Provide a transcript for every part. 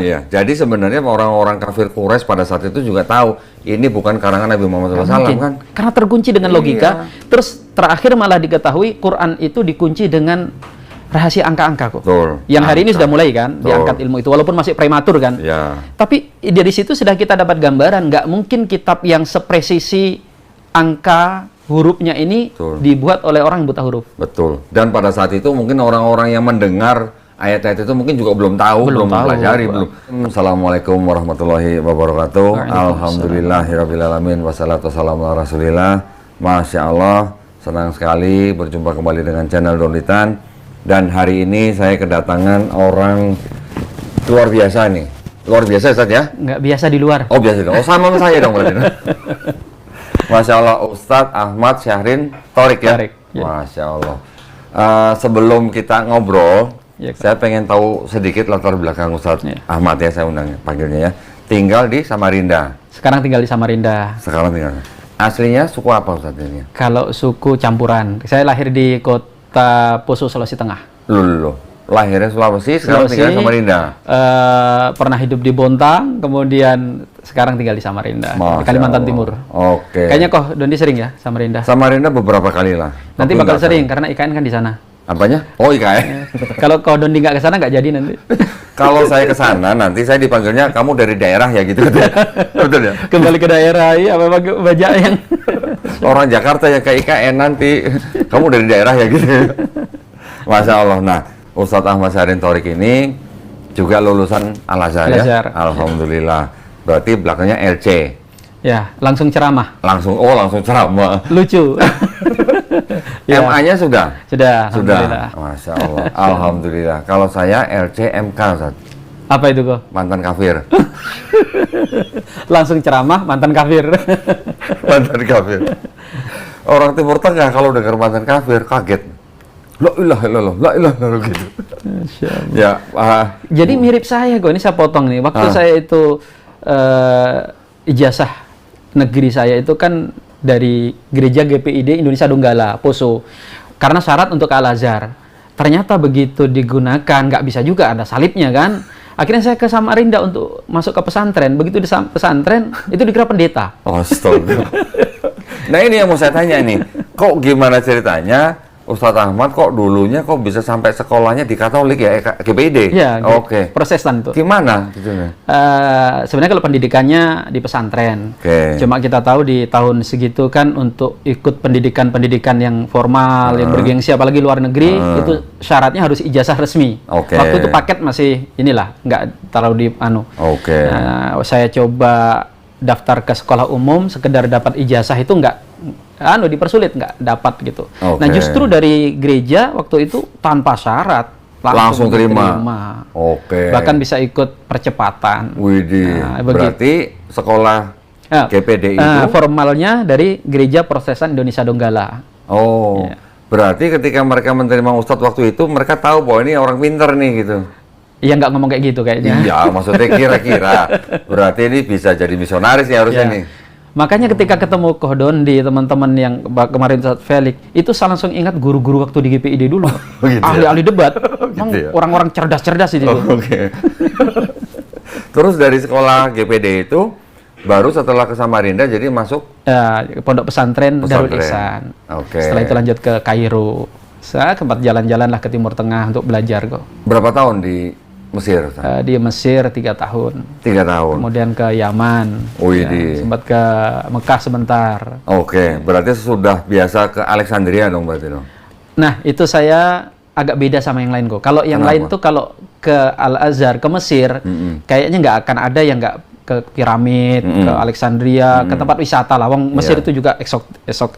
Iya, jadi sebenarnya orang-orang kafir Quraisy pada saat itu juga tahu ini bukan karangan Nabi Muhammad SAW kan? Karena terkunci dengan logika. Terus terakhir malah diketahui Quran itu dikunci dengan rahasia angka-angka kok. Betul. Yang hari ini sudah mulai kan diangkat ilmu itu, walaupun masih prematur kan. Ya. Tapi dari situ sudah kita dapat gambaran, nggak mungkin kitab yang sepresisi angka hurufnya ini dibuat oleh orang yang buta huruf. Betul. Dan pada saat itu mungkin orang-orang yang mendengar ayat-ayat itu mungkin juga belum tahu, belum mempelajari, belum. Assalamualaikum warahmatullahi wabarakatuh. Alhamdulillahirrabbilalamin. Wassalatu wassalamu ala rasulillah. Masya Allah, senang sekali berjumpa kembali dengan channel Donitan. Dan hari ini saya kedatangan orang luar biasa nih. Luar biasa Ustaz ya? Nggak biasa di luar. Oh biasa dong. Oh sama saya dong berarti. Masya Allah, Ustadz Ahmad Syahrin Thorik ya? Thorik, ya. Masya Allah. Sebelum kita ngobrol, saya pengen tahu sedikit latar belakang Ustadz Ahmad ya, saya undang panggilnya ya. Tinggal di Samarinda. Sekarang tinggal di Samarinda. Sekarang tinggal. Aslinya suku apa Ustadz ini? Kalau suku campuran. Saya lahir di kota Poso, Sulawesi Tengah. Loh. Lahirnya Sulawesi, sekarang tinggal di Samarinda. Pernah hidup di Bontang, kemudian sekarang tinggal di Samarinda, di Kalimantan Timur. Oke. Kayaknya kok Dondi sering ya Samarinda? Samarinda beberapa kali lah. Nanti bakal sering karena IKN kan di sana. Apanya? Oh IKN. Kalau Dondi nggak ke sana nggak jadi nanti. Kalau saya ke sana nanti saya dipanggilnya kamu dari daerah ya gitu. Betul ya? Kembali ke daerah ya, memang banyak yang orang Jakarta yang ke IKN nanti kamu dari daerah ya gitu. Masya Allah. Nah, Ustadz Ahmad Syahrin Thorik ini juga lulusan Al-Azhar ya? Alhamdulillah. Berarti belakangnya LC. Ya, langsung ceramah. Langsung ceramah. Lucu. Ya. MA-nya sudah? Sudah. Alhamdulillah. Masya Allah. Alhamdulillah. Kalau saya LCMK, Ustaz. Apa itu kok? Mantan kafir. Langsung ceramah, mantan kafir. Mantan kafir. Orang Timur Tengah kalau dengar mantan kafir kaget. La ilaha illallah, la ilaha illallah gitu. Ya, jadi mirip saya kok. Ini saya potong nih. Waktu saya itu ijazah negeri saya itu kan dari gereja GPID Indonesia Donggala, Poso. Karena syarat untuk Al-Azhar. Ternyata begitu digunakan, nggak bisa juga, ada salibnya kan. Akhirnya saya ke Samarinda untuk masuk ke pesantren. Begitu di pesantren, itu dikira pendeta. Astaga. Nah ini yang mau saya tanya nih. Kok gimana ceritanya? Ustadz Ahmad kok dulunya kok bisa sampai sekolahnya di Katolik ya, GPID? Iya, Oke. Protestan itu. Gimana? Sebenarnya kalau pendidikannya di pesantren. Cuma kita tahu di tahun segitu kan untuk ikut pendidikan-pendidikan yang formal, yang bergengsi, apalagi luar negeri, itu syaratnya harus ijazah resmi. Waktu itu paket masih inilah, nggak taruh di saya coba daftar ke sekolah umum, sekedar dapat ijazah itu nggak dipersulit, nggak dapat gitu. Nah justru dari gereja waktu itu tanpa syarat langsung terima. Bahkan bisa ikut percepatan. Widih. Berarti sekolah GPD itu formalnya dari Gereja Protestan Indonesia Donggala. Berarti ketika mereka menerima Ustadz waktu itu mereka tahu bahwa ini orang pinter nih gitu. Iya, nggak ngomong kayak gitu kayaknya. Iya, maksudnya kira-kira. Berarti ini bisa jadi misionaris ya harusnya nih. Makanya ketika ketemu Dondi, teman-teman yang kemarin Ustadz Felix, itu saya langsung ingat guru-guru waktu di GPID dulu. Ahli-ahli debat. Orang-orang cerdas-cerdas itu. Terus dari sekolah GPD itu, baru setelah ke Samarinda jadi masuk? Pondok pesantren Darul Ihsan. Setelah itu lanjut ke Kairo. Saya sempat jalan-jalan lah ke Timur Tengah untuk belajar kok. Berapa tahun di Mesir? Di Mesir 3 tahun. 3 tahun. Kemudian ke Yaman. Sempat ke Mekah sebentar. Berarti sudah biasa ke Alexandria dong berarti dong. Nah, itu saya agak beda sama yang lain kok. Kalau yang lain tuh kalau ke Al-Azhar, ke Mesir, kayaknya nggak akan ada yang nggak ke piramid, ke Alexandria, ke tempat wisata lah. Wong Mesir itu juga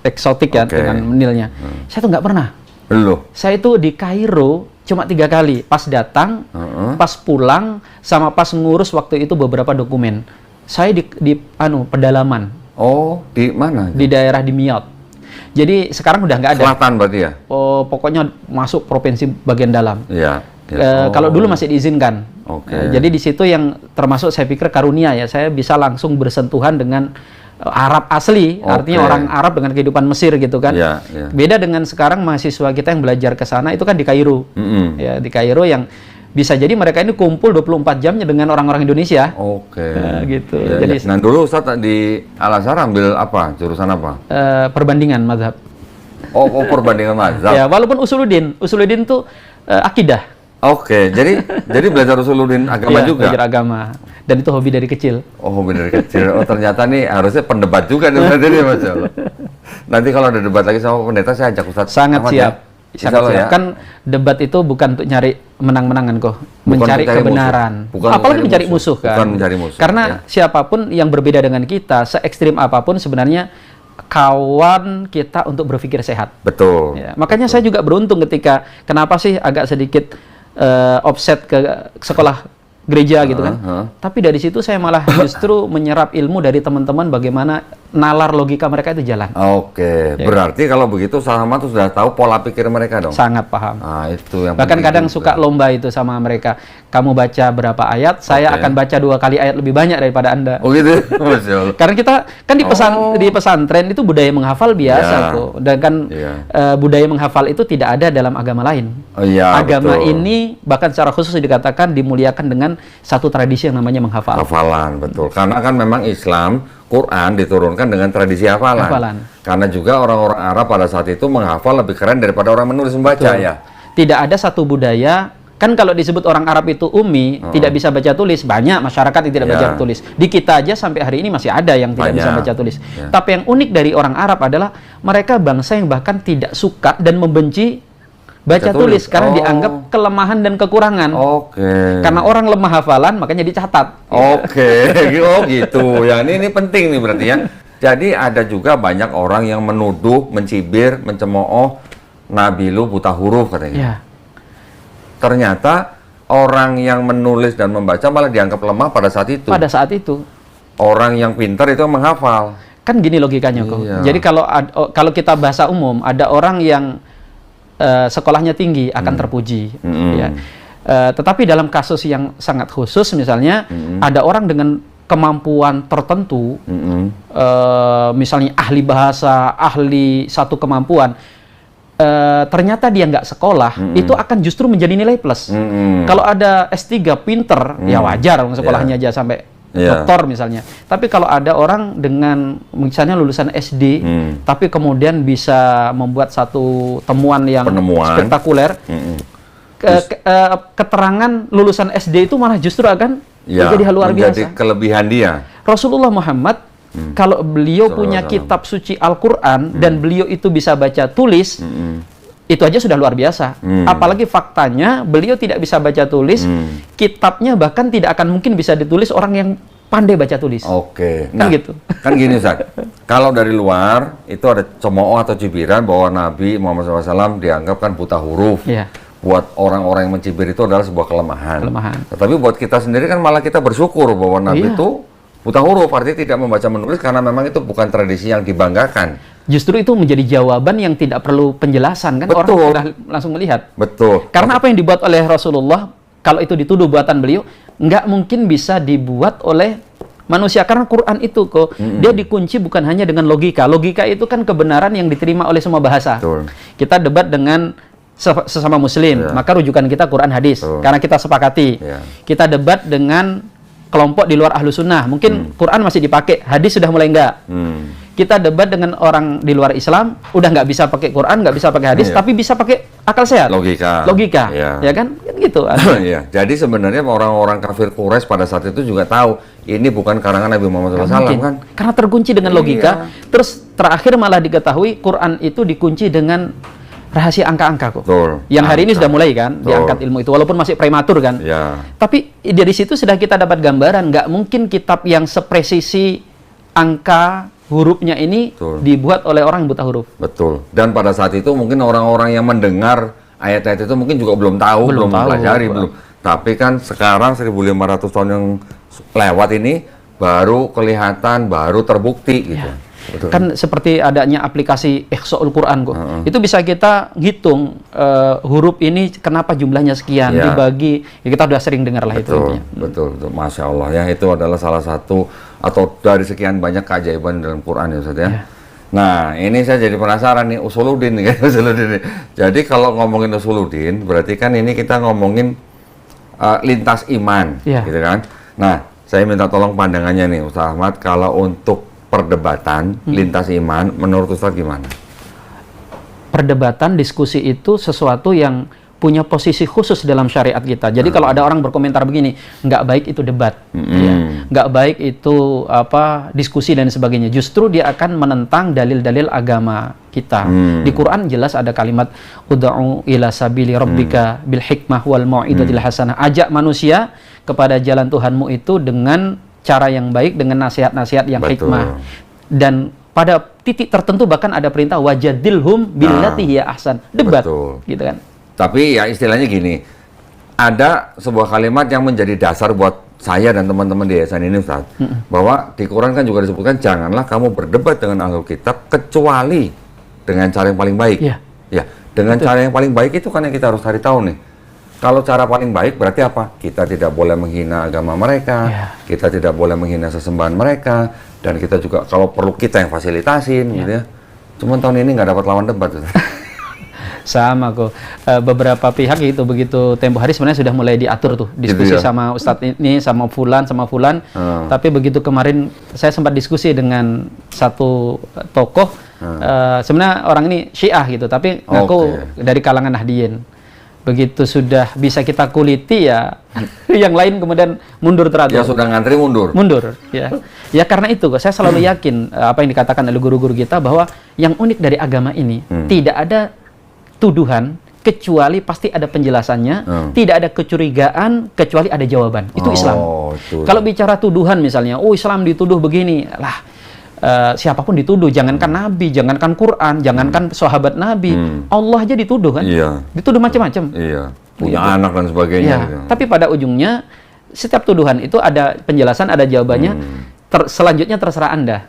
eksotik ya dengan menilnya. Saya tuh nggak pernah. Saya itu di Kairo cuma 3 kali, pas datang, pas pulang, sama pas ngurus waktu itu beberapa dokumen. Saya di pedalaman. Di mana? Di daerah Dimyat. Jadi sekarang udah nggak ada. Selatan berarti ya? Pokoknya masuk provinsi bagian dalam. Iya. Kalau dulu masih diizinkan. Jadi di situ yang termasuk saya pikir karunia ya, saya bisa langsung bersentuhan dengan Arab asli, artinya orang Arab dengan kehidupan Mesir gitu kan. Beda dengan sekarang mahasiswa kita yang belajar ke sana itu kan di Kairo. Ya, di Kairo yang bisa jadi mereka ini kumpul 24 jamnya dengan orang-orang Indonesia. Oke. Nah, gitu. Ya, Jadi nah dulu Ustaz di Al-Azhar ambil apa? Jurusan apa? Perbandingan mazhab. Oh, perbandingan mazhab. Ya, walaupun usuluddin tuh akidah. Oke, jadi belajar usuluddin agama Iya, juga. belajar agama. Dan itu hobi dari kecil. Oh, hobi dari kecil. Oh, ternyata nih harusnya pendebat juga nih berarti nih, Masya Allah. Nanti kalau ada debat lagi sama pendeta saya ajak Ustaz. Sangat Ahmad, siap. Ya? Sangat siap. Ya? Kan debat itu bukan untuk nyari menang-menangan kok, mencari kebenaran. Apalagi mencari musuh kan. Bukan mencari musuh. Karena siapapun yang berbeda dengan kita, se ekstrim apapun sebenarnya kawan kita untuk berpikir sehat. Betul. Ya, makanya saya juga beruntung ketika kenapa sih agak sedikit offset ke sekolah gereja gitu kan. Tapi dari situ saya malah justru menyerap ilmu dari teman-teman bagaimana nalar logika mereka itu jalan. Oke, berarti kalau begitu Ahmad tuh sudah tahu pola pikir mereka dong. Sangat paham. Nah, itu yang bahkan kadang suka lomba itu sama mereka. Kamu baca berapa ayat, saya akan baca 2 kali ayat lebih banyak daripada Anda. Oh gitu. Masya Allah. Karena kita kan di pesantren itu budaya menghafal biasa kok. Dan kan budaya menghafal itu tidak ada dalam agama lain. Oh, iya, agama betul. ini bahkan secara khusus dikatakan dimuliakan dengan satu tradisi yang namanya menghafal. Hafalan, betul. Karena kan memang Islam, Quran diturunkan dengan tradisi hafalan. Karena juga orang-orang Arab pada saat itu menghafal lebih keren daripada orang menulis membaca ya. Tidak ada satu budaya, kan kalau disebut orang Arab itu ummi, tidak bisa baca tulis, banyak masyarakat yang tidak baca tulis. Di kita aja sampai hari ini masih ada yang tidak bisa baca tulis. Tapi yang unik dari orang Arab adalah mereka bangsa yang bahkan tidak suka dan membenci baca tulis karena dianggap kelemahan dan kekurangan. Karena orang lemah hafalan makanya dicatat. Oh gitu. Ya ini penting nih berarti ya. Jadi ada juga banyak orang yang menuduh, mencibir, mencemooh Nabi lu buta huruf katanya. Ya. Ternyata orang yang menulis dan membaca malah dianggap lemah pada saat itu. Pada saat itu. Orang yang pintar itu menghafal. Kan gini logikanya kok. Jadi kalau kita bahasa umum ada orang yang sekolahnya tinggi akan terpuji, ya. Tetapi dalam kasus yang sangat khusus, misalnya ada orang dengan kemampuan tertentu, misalnya ahli bahasa, ahli satu kemampuan, ternyata dia nggak sekolah, itu akan justru menjadi nilai plus. Kalau ada S3 pinter, ya wajar, sekolahnya aja sampai doktor misalnya. Tapi kalau ada orang dengan misalnya lulusan SD, tapi kemudian bisa membuat satu temuan yang spektakuler, keterangan lulusan SD itu malah justru akan menjadi hal luar biasa. Menjadi kelebihan dia. Rasulullah Muhammad, kalau beliau punya kitab suci Al-Quran dan beliau itu bisa baca tulis, itu aja sudah luar biasa. Apalagi faktanya beliau tidak bisa baca tulis, kitabnya bahkan tidak akan mungkin bisa ditulis orang yang pandai baca tulis. Nah, gitu. Kan gini Ustaz, kalau dari luar itu ada cemooh atau cibiran bahwa Nabi Muhammad SAW dianggap kan buta huruf. Buat orang-orang yang mencibir itu adalah sebuah kelemahan. Tetapi buat kita sendiri kan malah kita bersyukur bahwa Nabi itu buta huruf, artinya tidak membaca menulis karena memang itu bukan tradisi yang dibanggakan. Justru itu menjadi jawaban yang tidak perlu penjelasan kan. Orang sudah langsung melihat. Karena apa yang dibuat oleh Rasulullah, kalau itu dituduh buatan beliau, nggak mungkin bisa dibuat oleh manusia. Karena Quran itu kok, dia dikunci bukan hanya dengan logika. Logika itu kan kebenaran yang diterima oleh semua bahasa. Kita debat dengan sesama muslim, maka rujukan kita Quran hadis. Karena kita sepakati. Kita debat dengan kelompok di luar ahlu sunnah, mungkin Quran masih dipakai, hadis sudah mulai enggak. Kita debat dengan orang di luar Islam, udah nggak bisa pakai Quran, nggak bisa pakai hadis, tapi bisa pakai akal sehat, logika, ya kan gitu. Jadi sebenarnya orang-orang kafir Quraisy pada saat itu juga tahu ini bukan karangan Nabi Muhammad SAW kan, karena terkunci dengan logika. Terus terakhir malah diketahui Quran itu dikunci dengan rahasia angka-angka kok. Yang hari ini sudah mulai kan diangkat ilmu itu, walaupun masih prematur kan. Tapi dari situ sudah kita dapat gambaran, nggak mungkin kitab yang sepresisi angka hurufnya ini dibuat oleh orang yang buta huruf. Dan pada saat itu mungkin orang-orang yang mendengar ayat-ayat itu mungkin juga belum tahu, belum mempelajari, belum. Tapi kan sekarang 1500 tahun yang lewat ini baru kelihatan, baru terbukti gitu. Kan seperti adanya aplikasi Ihsaul Quran kok. Itu bisa kita hitung huruf ini kenapa jumlahnya sekian dibagi. Ya kita sudah sering dengar lah itu. Betul. Masya Allah ya, itu adalah salah satu atau dari sekian banyak keajaiban dalam Quran ya Ustaz ya. Nah, ini saya jadi penasaran nih usuluddin nih. Jadi kalau ngomongin usuluddin berarti kan ini kita ngomongin lintas iman, gitu kan. Nah, saya minta tolong pandangannya nih Ustaz Ahmad, kalau untuk perdebatan lintas iman, menurut Ustaz gimana? Perdebatan, diskusi itu sesuatu yang punya posisi khusus dalam syariat kita. Jadi kalau ada orang berkomentar begini, nggak baik itu debat, nggak baik itu diskusi dan sebagainya. Justru dia akan menentang dalil-dalil agama kita. Di Quran jelas ada kalimat ud'u ila sabili rabbika bil hikmah wal mau'izatil hasanah. Ajak manusia kepada jalan Tuhanmu itu dengan cara yang baik, dengan nasihat-nasihat yang hikmah. Dan pada titik tertentu bahkan ada perintah wajadilhum billati hiya ahsan, debat, gitu kan. Tapi ya istilahnya gini, ada sebuah kalimat yang menjadi dasar buat saya dan teman-teman di yayasan ini Ustaz, bahwa di Quran kan juga disebutkan janganlah kamu berdebat dengan ahlul kitab kecuali dengan cara yang paling baik. Ya, dengan cara yang paling baik itu kan yang kita harus cari tahu nih. Kalau cara paling baik berarti apa? Kita tidak boleh menghina agama mereka, kita tidak boleh menghina sesembahan mereka, dan kita juga kalau perlu kita yang fasilitasin, gitu ya. Cuman tahun ini nggak dapat lawan debat. Sama kok. Beberapa pihak itu begitu tempo hari sebenarnya sudah mulai diatur tuh diskusi gitu ya? Sama Ustadz ini, sama Fulan. Tapi begitu kemarin saya sempat diskusi dengan satu tokoh, sebenarnya orang ini Syiah gitu, tapi ngaku dari kalangan Nahdliyin. Begitu sudah bisa kita kuliti ya, yang lain kemudian mundur teratur. Ya sudah ngantri mundur. Ya. Ya karena itu saya selalu yakin apa yang dikatakan oleh guru-guru kita bahwa yang unik dari agama ini tidak ada tuduhan kecuali pasti ada penjelasannya, tidak ada kecurigaan kecuali ada jawaban. Itu Islam. Kalau bicara tuduhan misalnya, Islam dituduh begini, lah siapapun dituduh, jangankan Nabi, jangankan Quran, jangankan sahabat Nabi, Allah aja dituduh kan, dituduh macam-macam, punya anak dan sebagainya. Gitu. Tapi pada ujungnya setiap tuduhan itu ada penjelasan, ada jawabannya. Selanjutnya terserah Anda.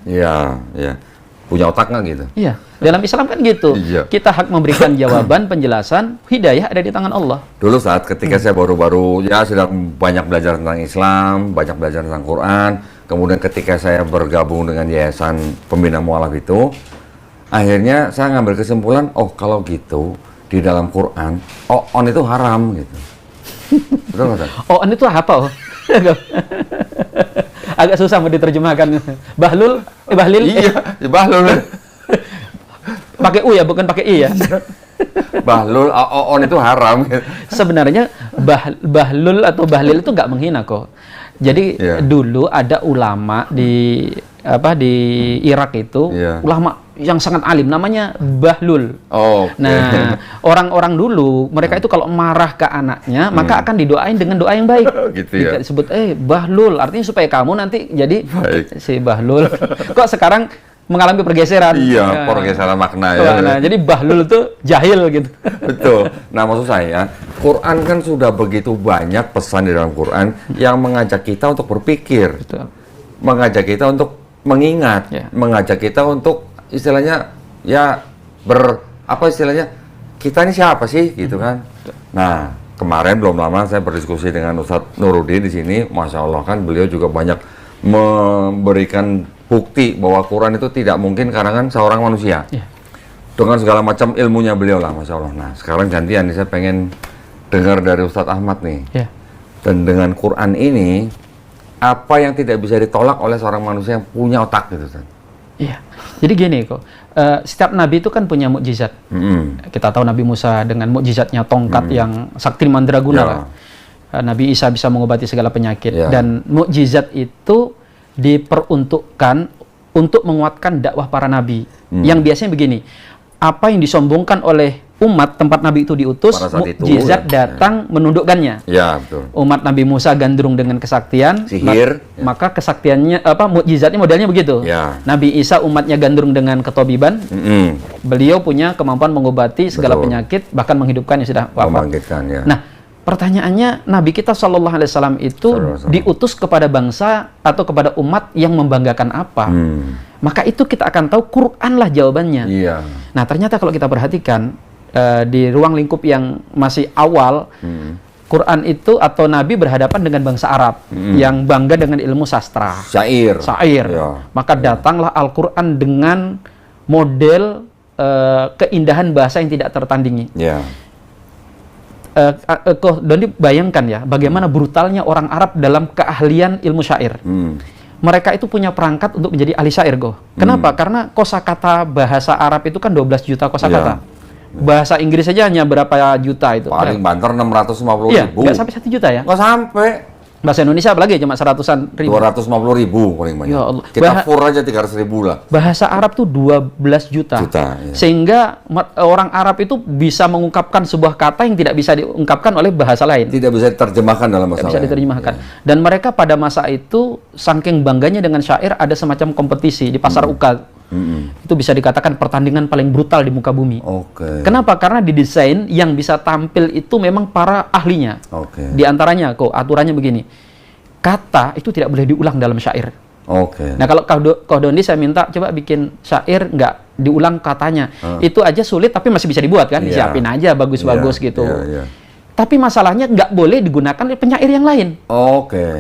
Punya otak nggak gitu? Iya, dalam Islam kan gitu. Kita hak memberikan jawaban, penjelasan, hidayah ada di tangan Allah. Dulu saat ketika saya baru-baru sedang banyak belajar tentang Islam, banyak belajar tentang Quran, kemudian ketika saya bergabung dengan Yayasan Pembina Mu'alaf itu, akhirnya saya ngambil kesimpulan, kalau gitu di dalam Quran, on itu haram gitu. Betul nggak? On itu apa? Agak susah mau diterjemahkan. Bahlul, bahlil. Iya, bahlul. Pakai U ya, bukan pakai I ya. Bahlul, on itu haram. Sebenarnya bahlul atau bahlil itu nggak menghina kok. Jadi dulu ada ulama di Irak itu, ulama yang sangat alim, namanya Bahlul. Nah, orang-orang dulu mereka itu kalau marah ke anaknya, maka akan didoain dengan doa yang baik. Gitu disebut Bahlul, artinya supaya kamu nanti jadi si Bahlul. Kok sekarang mengalami pergeseran? Pergeseran makna ya. Nah, jadi Bahlul itu jahil gitu. Betul. Nah, maksud saya, Quran kan sudah begitu banyak pesan di dalam Quran yang mengajak kita untuk berpikir, mengajak kita untuk mengingat, mengajak kita untuk istilahnya kita ini siapa sih gitu kan. Nah, kemarin belum lama saya berdiskusi dengan Ustadz Nuruddin di sini, Masya Allah kan beliau juga banyak memberikan bukti bahwa Quran itu tidak mungkin karangan seorang manusia. Dengan segala macam ilmunya beliau lah, Masya Allah. Nah, sekarang gantian nih, saya pengen dengar dari Ustadz Ahmad nih. Dan dengan Quran ini, apa yang tidak bisa ditolak oleh seorang manusia yang punya otak gitu, Ustadz? Jadi gini kok, setiap nabi itu kan punya mukjizat. Kita tahu Nabi Musa dengan mukjizatnya tongkat yang sakti mandraguna lah. Nabi Isa bisa mengobati segala penyakit. Dan mukjizat itu diperuntukkan untuk menguatkan dakwah para nabi. Yang biasanya begini, apa yang disombongkan oleh umat tempat Nabi itu diutus, mukjizat datang menundukkannya. Betul. Umat Nabi Musa gandrung dengan kesaktian, sihir, maka kesaktiannya mukjizatnya modelnya begitu. Nabi Isa umatnya gandrung dengan ketobiban, beliau punya kemampuan mengobati segala penyakit, bahkan menghidupkan yang sudah wafat. Nah, pertanyaannya, Nabi kita Shallallahu Alaihi Wasallam itu diutus kepada bangsa atau kepada umat yang membanggakan apa? Maka itu kita akan tahu Quran lah jawabannya. Nah, ternyata kalau kita perhatikan di ruang lingkup yang masih awal, Quran itu atau Nabi berhadapan dengan bangsa Arab yang bangga dengan ilmu sastra, syair. Maka datanglah Al-Quran dengan model keindahan bahasa yang tidak tertandingi. Koh Dondi bayangkan ya, bagaimana brutalnya orang Arab dalam keahlian ilmu syair. Mereka itu punya perangkat untuk menjadi ahli syair, Koh. Kenapa? Karena kosakata bahasa Arab itu kan 12 juta kosakata. Bahasa Inggris saja hanya berapa juta itu. Paling banter 650 iya, ribu. nggak sampai 1 juta ya? Nggak sampai. Bahasa Indonesia apalagi cuma 100-an ribu. 250 ribu paling banyak. Ya Allah. Kita fur aja 300 ribu lah. Bahasa Arab tuh 12 juta. Iya. Sehingga orang Arab itu bisa mengungkapkan sebuah kata yang tidak bisa diungkapkan oleh bahasa lain. Tidak bisa diterjemahkan dalam bahasa lain. Tidak bisa diterjemahkan. Dan mereka pada masa itu saking bangganya dengan syair, ada semacam kompetisi di pasar Ukal. Itu bisa dikatakan pertandingan paling brutal di muka bumi. Kenapa? Karena didesain yang bisa tampil itu memang para ahlinya. Di antaranya kok aturannya begini, kata itu tidak boleh diulang dalam syair. Nah kalau Koh Dondi saya minta coba bikin syair nggak diulang katanya, itu aja sulit tapi masih bisa dibuat kan, disiapin aja bagus-bagus gitu. Tapi masalahnya nggak boleh digunakan oleh penyair yang lain.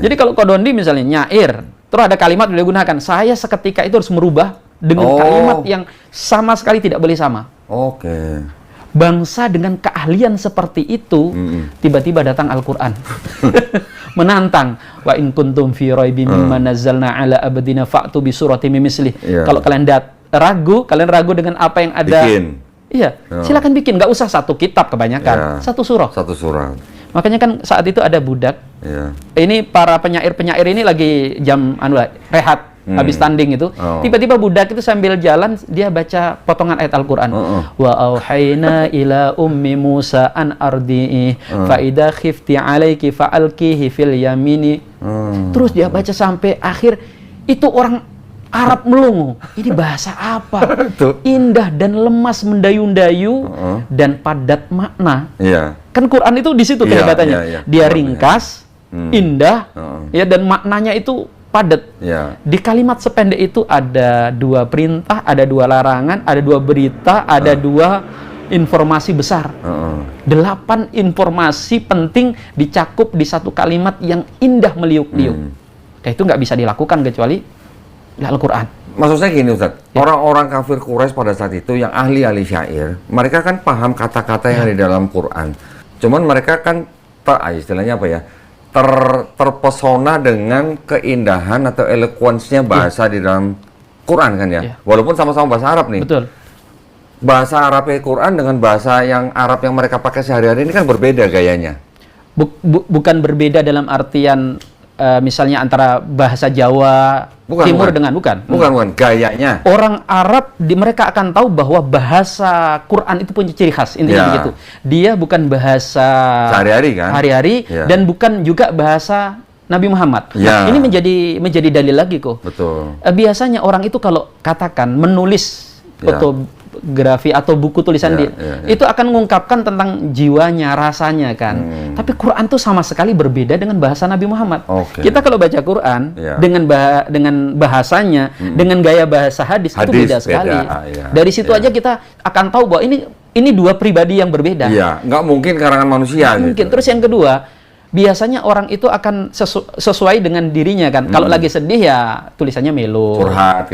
Jadi kalau Koh Dondi misalnya nyair, terus ada kalimat boleh digunakan, saya seketika itu harus merubah dengan kalimat yang sama sekali tidak boleh sama. Bangsa dengan keahlian seperti itu, tiba-tiba datang Al-Quran. Menantang. Wa in kuntum fi raibim mimma nazzalna ala abdina fa'tu bi suratin min mislih. Kalau kalian kalian ragu dengan apa yang ada. Bikin. Iya, silakan bikin. Nggak usah satu kitab kebanyakan. Satu surah. Satu surah. Makanya kan saat itu ada budak. Ini para penyair-penyair ini lagi jam rehat. Habis tanding itu, tiba-tiba budak itu sambil jalan dia baca potongan ayat Al-Qur'an. Wa auhayna ila ummi Musa an ardi'i fa idza khifti 'alaiki fa'alqihi fil yamini. Terus dia baca sampai akhir, itu orang Arab melongo. Ini bahasa apa? Indah dan lemas mendayu-dayu dan padat makna. Kan Quran itu di situ kehebatannya. Dia ringkas, indah, ya, dan maknanya itu padat. Di kalimat sependek itu ada 2 perintah, ada 2 larangan, ada 2 berita, ada 2 informasi besar. 8 informasi penting dicakup di satu kalimat yang indah meliuk-liuk. Dan itu nggak bisa dilakukan kecuali Al-Quran. Maksud saya gini Ustaz, orang-orang kafir Quraisy pada saat itu yang ahli-ahli syair, mereka kan paham kata-kata yang ada di dalam Quran. Cuman mereka kan istilahnya apa ya? Terpesona dengan keindahan atau eloquence-nya bahasa di dalam Quran kan ya. Walaupun sama-sama bahasa Arab nih. Betul. Bahasa Arab Quran dengan bahasa yang Arab yang mereka pakai sehari-hari ini kan berbeda gayanya. Bukan berbeda dalam artian misalnya antara bahasa Jawa Timur dengan bukan gayanya. Orang Arab mereka akan tahu bahwa bahasa Quran itu punya ciri khas, intinya begitu. Dia bukan bahasa sehari-hari dan bukan juga bahasa Nabi Muhammad. Nah, ini menjadi dalil lagi kok. Betul. Biasanya orang itu kalau katakan menulis fotografi atau buku tulisan itu akan mengungkapkan tentang jiwanya, rasanya kan. Tapi Quran tuh sama sekali berbeda dengan bahasa Nabi Muhammad. Kita kalau baca Quran dengan bahasanya, dengan gaya bahasa hadis itu beda sekali. Dari situ aja kita akan tahu bahwa ini 2 pribadi yang berbeda. Nggak mungkin karangan manusia. Mungkin. Terus yang kedua, biasanya orang itu akan sesuai dengan dirinya kan. Kalau lagi sedih ya tulisannya melo, curhat.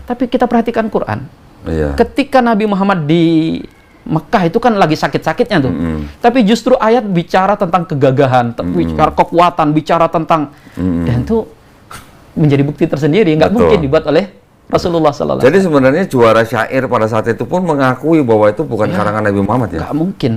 Tapi kita perhatikan Quran. Ketika Nabi Muhammad di Mekah itu kan lagi sakit-sakitnya tuh. Tapi justru ayat bicara tentang kegagahan, bicara kekuatan, bicara tentang dan itu menjadi bukti tersendiri, nggak mungkin dibuat oleh Rasulullah SAW. Jadi sebenarnya juara syair pada saat itu pun mengakui bahwa itu bukan karangan Nabi Muhammad ya? Nggak mungkin.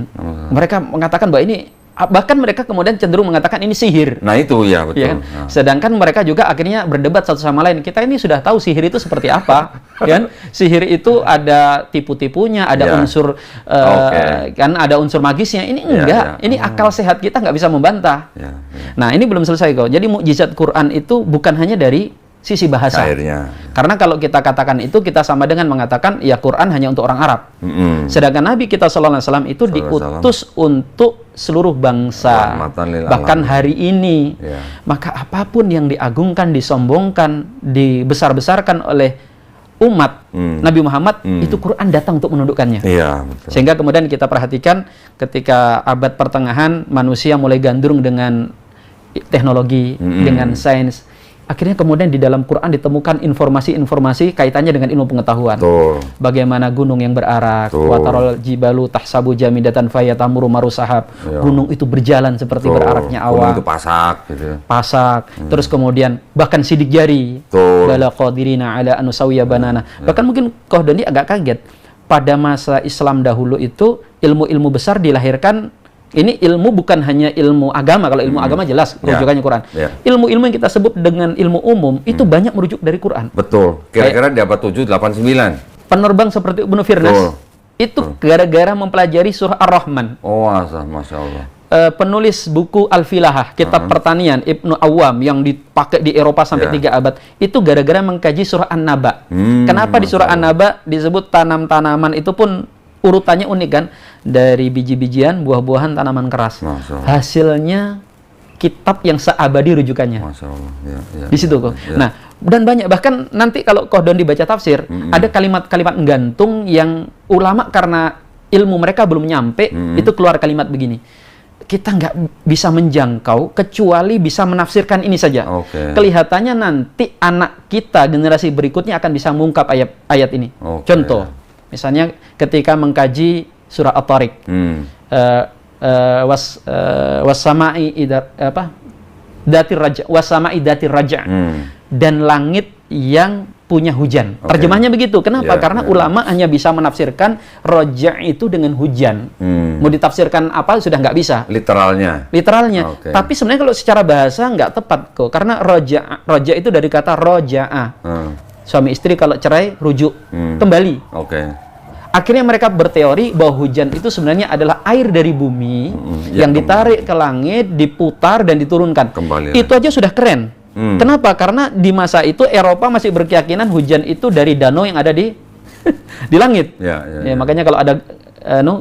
Mereka mengatakan bahwa ini, bahkan mereka kemudian cenderung mengatakan ini sihir. Nah itu ya betul. Ya kan? Sedangkan mereka juga akhirnya berdebat satu sama lain. Kita ini sudah tahu sihir itu seperti apa, kan? Sihir itu ada tipu-tipunya, ada unsur kan, ada unsur magisnya. Ini enggak. Ini akal sehat kita nggak bisa membantah. Nah ini belum selesai kok. Jadi mukjizat Quran itu bukan hanya dari sisi bahasa. Karena kalau kita katakan itu, kita sama dengan mengatakan ya Quran hanya untuk orang Arab. Sedangkan Nabi kita SAW itu diutus untuk seluruh bangsa. Bahkan hari ini. Maka apapun yang diagungkan, disombongkan, dibesar-besarkan oleh umat Nabi Muhammad, itu Quran datang untuk menundukkannya. Sehingga kemudian kita perhatikan ketika abad pertengahan manusia mulai gandrung dengan teknologi, dengan sains. akhirnya kemudian di dalam Quran ditemukan informasi-informasi kaitannya dengan ilmu pengetahuan. Betul. Bagaimana gunung yang berarak, watarol jibalu tahsabu jamidatan fayatamuru marusahab. Gunung itu berjalan seperti beraraknya awan. Gunung itu pasak gitu. Pasak. Terus kemudian bahkan sidik jari. Bala qadirina ala anusawiya banana. Bahkan mungkin Qahdani agak kaget. Pada masa Islam dahulu itu ilmu-ilmu besar dilahirkan. Ini ilmu bukan hanya ilmu agama. Kalau ilmu agama jelas rujukannya Quran. Ilmu-ilmu yang kita sebut dengan ilmu umum itu banyak merujuk dari Quran. Betul. Kira-kira di abad 7, 8, 9. Penerbang seperti Ibnu Firnas itu gara-gara mempelajari surah Ar-Rahman. Oh, Masya Allah. Penulis buku Al-Filahah, kitab pertanian Ibnu Awam yang dipakai di Eropa sampai 3 abad, itu gara-gara mengkaji surah An-Naba. Kenapa di surah An-Naba disebut tanam-tanaman itu pun urutannya unik kan? Dari biji-bijian, buah-buahan, tanaman keras. Hasilnya kitab yang seabadi rujukannya. Masya Allah. Di situ kok. Nah, dan banyak. Bahkan nanti kalau Qahdani dibaca tafsir, ada kalimat-kalimat gantung yang ulama karena ilmu mereka belum nyampe, itu keluar kalimat begini. Kita nggak bisa menjangkau kecuali bisa menafsirkan ini saja. Kelihatannya nanti anak kita, generasi berikutnya akan bisa mengungkap ayat ini. Contoh, misalnya ketika mengkaji surah At-Tariq, wasama'i datir raja, wasama'i datir raja, dan langit yang punya hujan. Terjemahnya begitu. Kenapa? Karena ulama hanya bisa menafsirkan roja itu dengan hujan. Mau ditafsirkan apa sudah nggak bisa. Literalnya. Tapi sebenarnya kalau secara bahasa nggak tepat kok. Karena roja itu dari kata roja'a. Suami istri kalau cerai rujuk kembali. Akhirnya mereka berteori bahwa hujan itu sebenarnya adalah air dari bumi yang ditarik ke langit, diputar dan diturunkan. Itu aja sudah keren. Kenapa? Karena di masa itu Eropa masih berkeyakinan hujan itu dari danau yang ada di di langit. Makanya kalau ada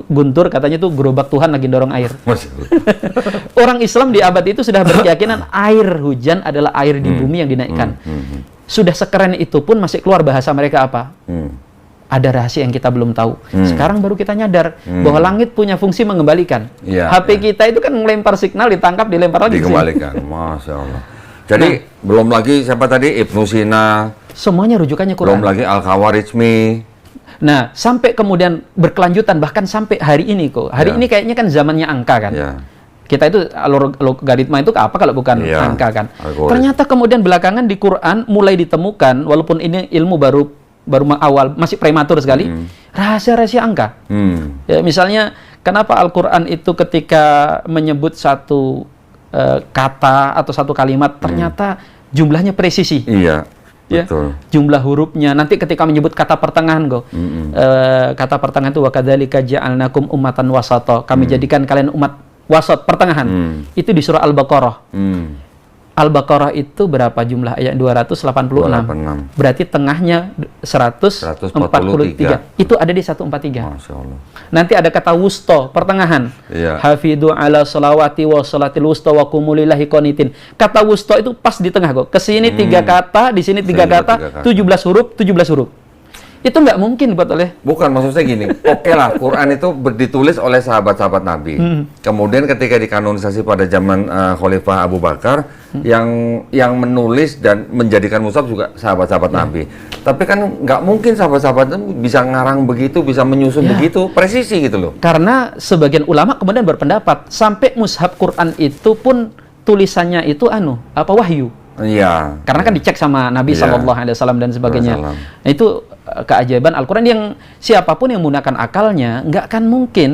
guntur katanya tuh gerobak Tuhan lagi dorong air. Orang Islam di abad itu sudah berkeyakinan air hujan adalah air di bumi yang dinaikkan. Sudah sekeren itu pun masih keluar bahasa mereka apa? Ada rahasia yang kita belum tahu. Sekarang baru kita nyadar bahwa langit punya fungsi mengembalikan. HP kita itu kan melempar signal, ditangkap, dilempar lagi. Dikembalikan. Masya Allah. Jadi belum lagi siapa tadi? Ibnu Sina. Semuanya rujukannya Quran. Belum lagi Al-Khawarizmi. Nah, sampai kemudian berkelanjutan bahkan sampai hari ini kok. Hari ini kayaknya kan zamannya angka kan. Kita itu logaritma itu apa kalau bukan angka kan. Ternyata kemudian belakangan di Quran mulai ditemukan, walaupun ini ilmu baru awal, masih prematur sekali, rahasia-rahasia angka. Ya, misalnya, kenapa Al-Quran itu ketika menyebut satu kata atau satu kalimat, ternyata jumlahnya presisi. Betul. Jumlah hurufnya. Nanti ketika menyebut kata pertengahan, kata pertengahan itu وَكَذَلِكَ جَعَلْنَاكُمْ ummatan wasata. Kami jadikan kalian umat wasat, pertengahan. Itu di surah Al-Baqarah. Al-Baqarah itu berapa jumlah ayat? 286. Berarti tengahnya 143. Itu ada di 143. Masya Allah. Nanti ada kata wusto, pertengahan. Hafidhu ala sholawati wa sholatil wusto wa kumulillahi qanitin. Kata wusto itu pas di tengah kok. Kesini 3 kata, di sini 3 kata, 17 huruf, 17 huruf. Itu nggak mungkin buat oleh. Bukan, maksud saya gini. Oke lah, Quran itu ditulis oleh sahabat-sahabat Nabi. Kemudian ketika dikanonisasi pada zaman Khalifah Abu Bakar, yang menulis dan menjadikan mushaf juga sahabat-sahabat Nabi. Tapi kan nggak mungkin sahabat-sahabat itu bisa ngarang begitu, bisa menyusun begitu, presisi gitu loh. Karena sebagian ulama kemudian berpendapat sampai mushaf Quran itu pun tulisannya itu wahyu. Karena kan dicek sama Nabi SAW dan sebagainya. Nah, itu keajaiban Al-Quran yang siapapun yang menggunakan akalnya nggak akan mungkin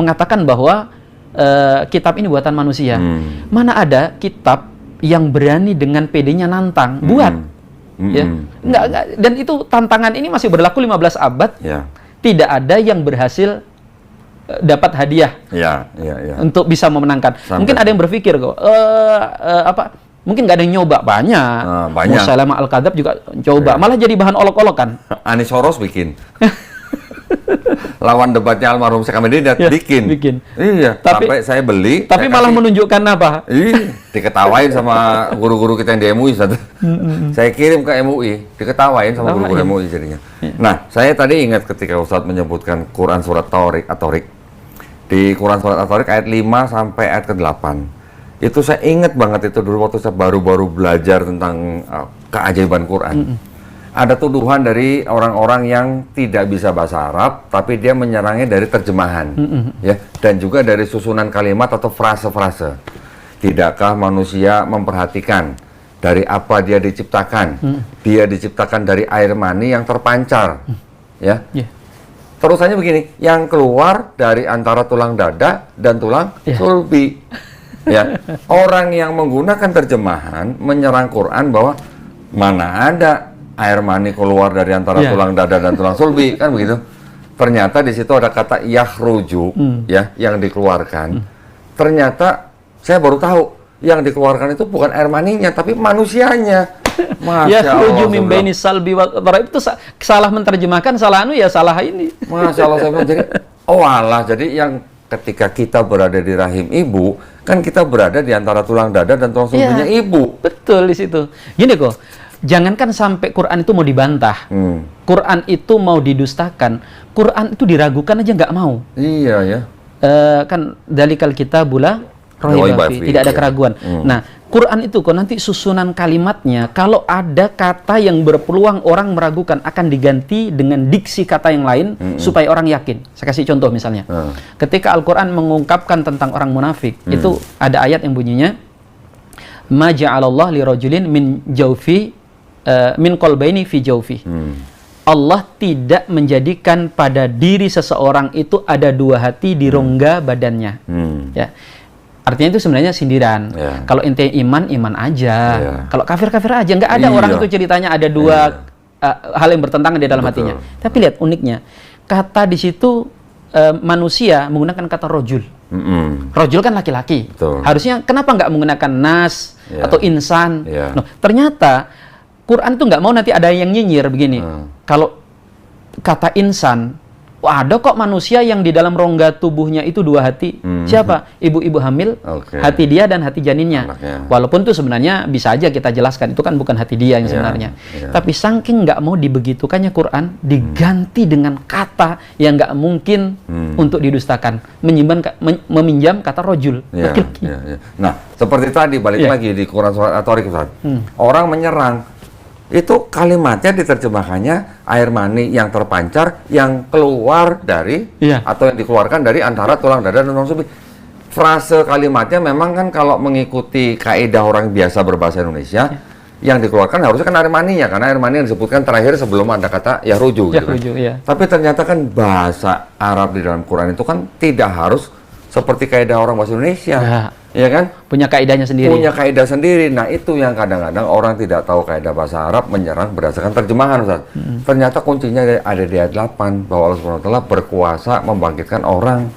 mengatakan bahwa kitab ini buatan manusia. Mana ada kitab yang berani dengan PD-nya nantang buat. Nggak, dan itu tantangan ini masih berlaku 15 abad. Tidak ada yang berhasil dapat hadiah untuk bisa memenangkan. Mungkin ada yang berpikir kok mungkin nggak ada yang nyoba, banyak. Musailamah Al-Kadzab juga coba, malah jadi bahan olok-olokan. Anies Soros bikin. Lawan debatnya almarhum Syekh Ahmad Didat bikin. Iya, sampai saya beli. Tapi malah menunjukkan apa? Diketawain sama guru-guru kita yang di MUI. Saya kirim ke MUI, diketawain sama guru-guru MUI jadinya. Nah, saya tadi ingat ketika Ustadz menyebutkan Quran surat At-Tariq. Di Quran surat At-Tariq ayat 5 sampai ayat ke-8. Itu saya ingat banget itu dulu waktu saya baru-baru belajar tentang keajaiban Quran. Ada tuduhan dari orang-orang yang tidak bisa bahasa Arab, tapi dia menyerangnya dari terjemahan, ya, dan juga dari susunan kalimat atau frase-frase. Tidakkah manusia memperhatikan dari apa dia diciptakan? Dia diciptakan dari air mani yang terpancar, ya. Terusannya begini, yang keluar dari antara tulang dada dan tulang sulbi. Ya, orang yang menggunakan terjemahan menyerang Quran bahwa mana ada air mani keluar dari antara tulang dada dan tulang sulbi, kan begitu. Ternyata di situ ada kata yakhruju, ya, yang dikeluarkan. Ternyata saya baru tahu yang dikeluarkan itu bukan air maninya tapi manusianya. Yakhruju min baini salbi wa tarab, itu salah menerjemahkan, salah salah ini. Masya Allah, saya bilang, jadi jadi yang ketika kita berada di rahim ibu, kan kita berada di antara tulang dada dan tulang sulbinya ibu. Betul di situ. Gini kok, jangankan sampai Quran itu mau dibantah, Quran itu mau didustakan, Quran itu diragukan aja nggak mau. Iya ya. Kan dalikal kitabula rohibafi, tidak ada keraguan. Nah, Quran itu kok nanti susunan kalimatnya, kalau ada kata yang berpeluang orang meragukan, akan diganti dengan diksi kata yang lain supaya orang yakin. Saya kasih contoh misalnya. Ketika Al-Quran mengungkapkan tentang orang munafik, itu ada ayat yang bunyinya, ma ja'alallah li rajulin min jawfi min qalbaini fi jawfi. Allah tidak menjadikan pada diri seseorang itu ada dua hati di rongga badannya. Ya. Artinya itu sebenarnya sindiran. Kalau ente iman aja. Kalau kafir aja. Nggak ada orang itu ceritanya ada dua hal yang bertentangan di dalam hatinya. Tapi lihat uniknya, kata di situ manusia menggunakan kata rojul. Rojul kan laki-laki. Harusnya kenapa nggak menggunakan nas atau insan? Nah, ternyata Quran itu nggak mau nanti ada yang nyinyir begini. Kalau kata insan, ada kok manusia yang di dalam rongga tubuhnya itu dua hati. Siapa? Ibu-ibu hamil, hati dia dan hati janinnya. Walaupun itu sebenarnya bisa aja kita jelaskan, itu kan bukan hati dia yang sebenarnya. Tapi saking nggak mau dibegitukannya Quran, diganti dengan kata yang nggak mungkin untuk didustakan. Meminjam kata rojul. Nah, seperti tadi, balik lagi di Quran Surat At-Tariq, orang menyerang. Itu kalimatnya diterjemahkannya air mani yang terpancar yang keluar dari atau yang dikeluarkan dari antara tulang dada dan tulang sulbi. Frase kalimatnya memang kan kalau mengikuti kaidah orang biasa berbahasa Indonesia, yang dikeluarkan harusnya kan air maninya, karena air mani yang disebutkan terakhir sebelum ada kata yakhruju gitu kan. Tapi ternyata kan bahasa Arab di dalam Quran itu kan tidak harus seperti kaidah orang bahasa Indonesia. Ya kan? Punya kaidahnya sendiri. Punya kaidah sendiri. Nah, itu yang kadang-kadang orang tidak tahu kaidah bahasa Arab menyerang berdasarkan terjemahan, Ustaz. Ternyata kuncinya ada di ayat 8 bahwa Allah SWT berkuasa membangkitkan orang.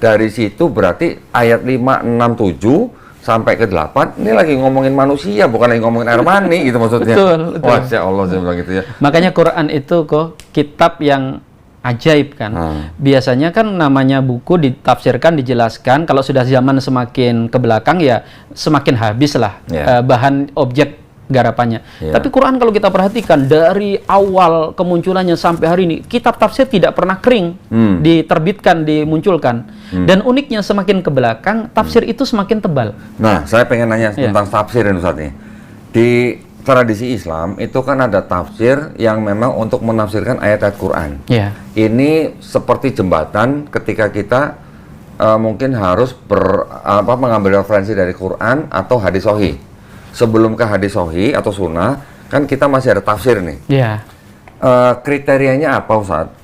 Dari situ berarti ayat 5, 6, 7 sampai ke 8 ini lagi ngomongin manusia, bukan lagi ngomongin air mani gitu maksudnya. Betul. Masya Allah, saya bilang gitu ya. Makanya Quran itu kok kitab yang ajaib kan. Biasanya kan namanya buku ditafsirkan, dijelaskan, kalau sudah zaman semakin ke belakang ya semakin habis lah bahan objek garapannya. Tapi Quran kalau kita perhatikan dari awal kemunculannya sampai hari ini, kitab tafsir tidak pernah kering, diterbitkan, dimunculkan. Dan uniknya semakin ke belakang tafsir itu semakin tebal. Nah, saya pengen nanya tentang tafsir ini, Ustaz nih. Di tradisi Islam itu kan ada tafsir yang memang untuk menafsirkan ayat-ayat Quran. Ini seperti jembatan ketika kita mungkin harus mengambil referensi dari Quran atau hadis sahih. Sebelum ke hadis sahih atau sunnah, kan kita masih ada tafsir nih. Kriterianya apa, Ustaz?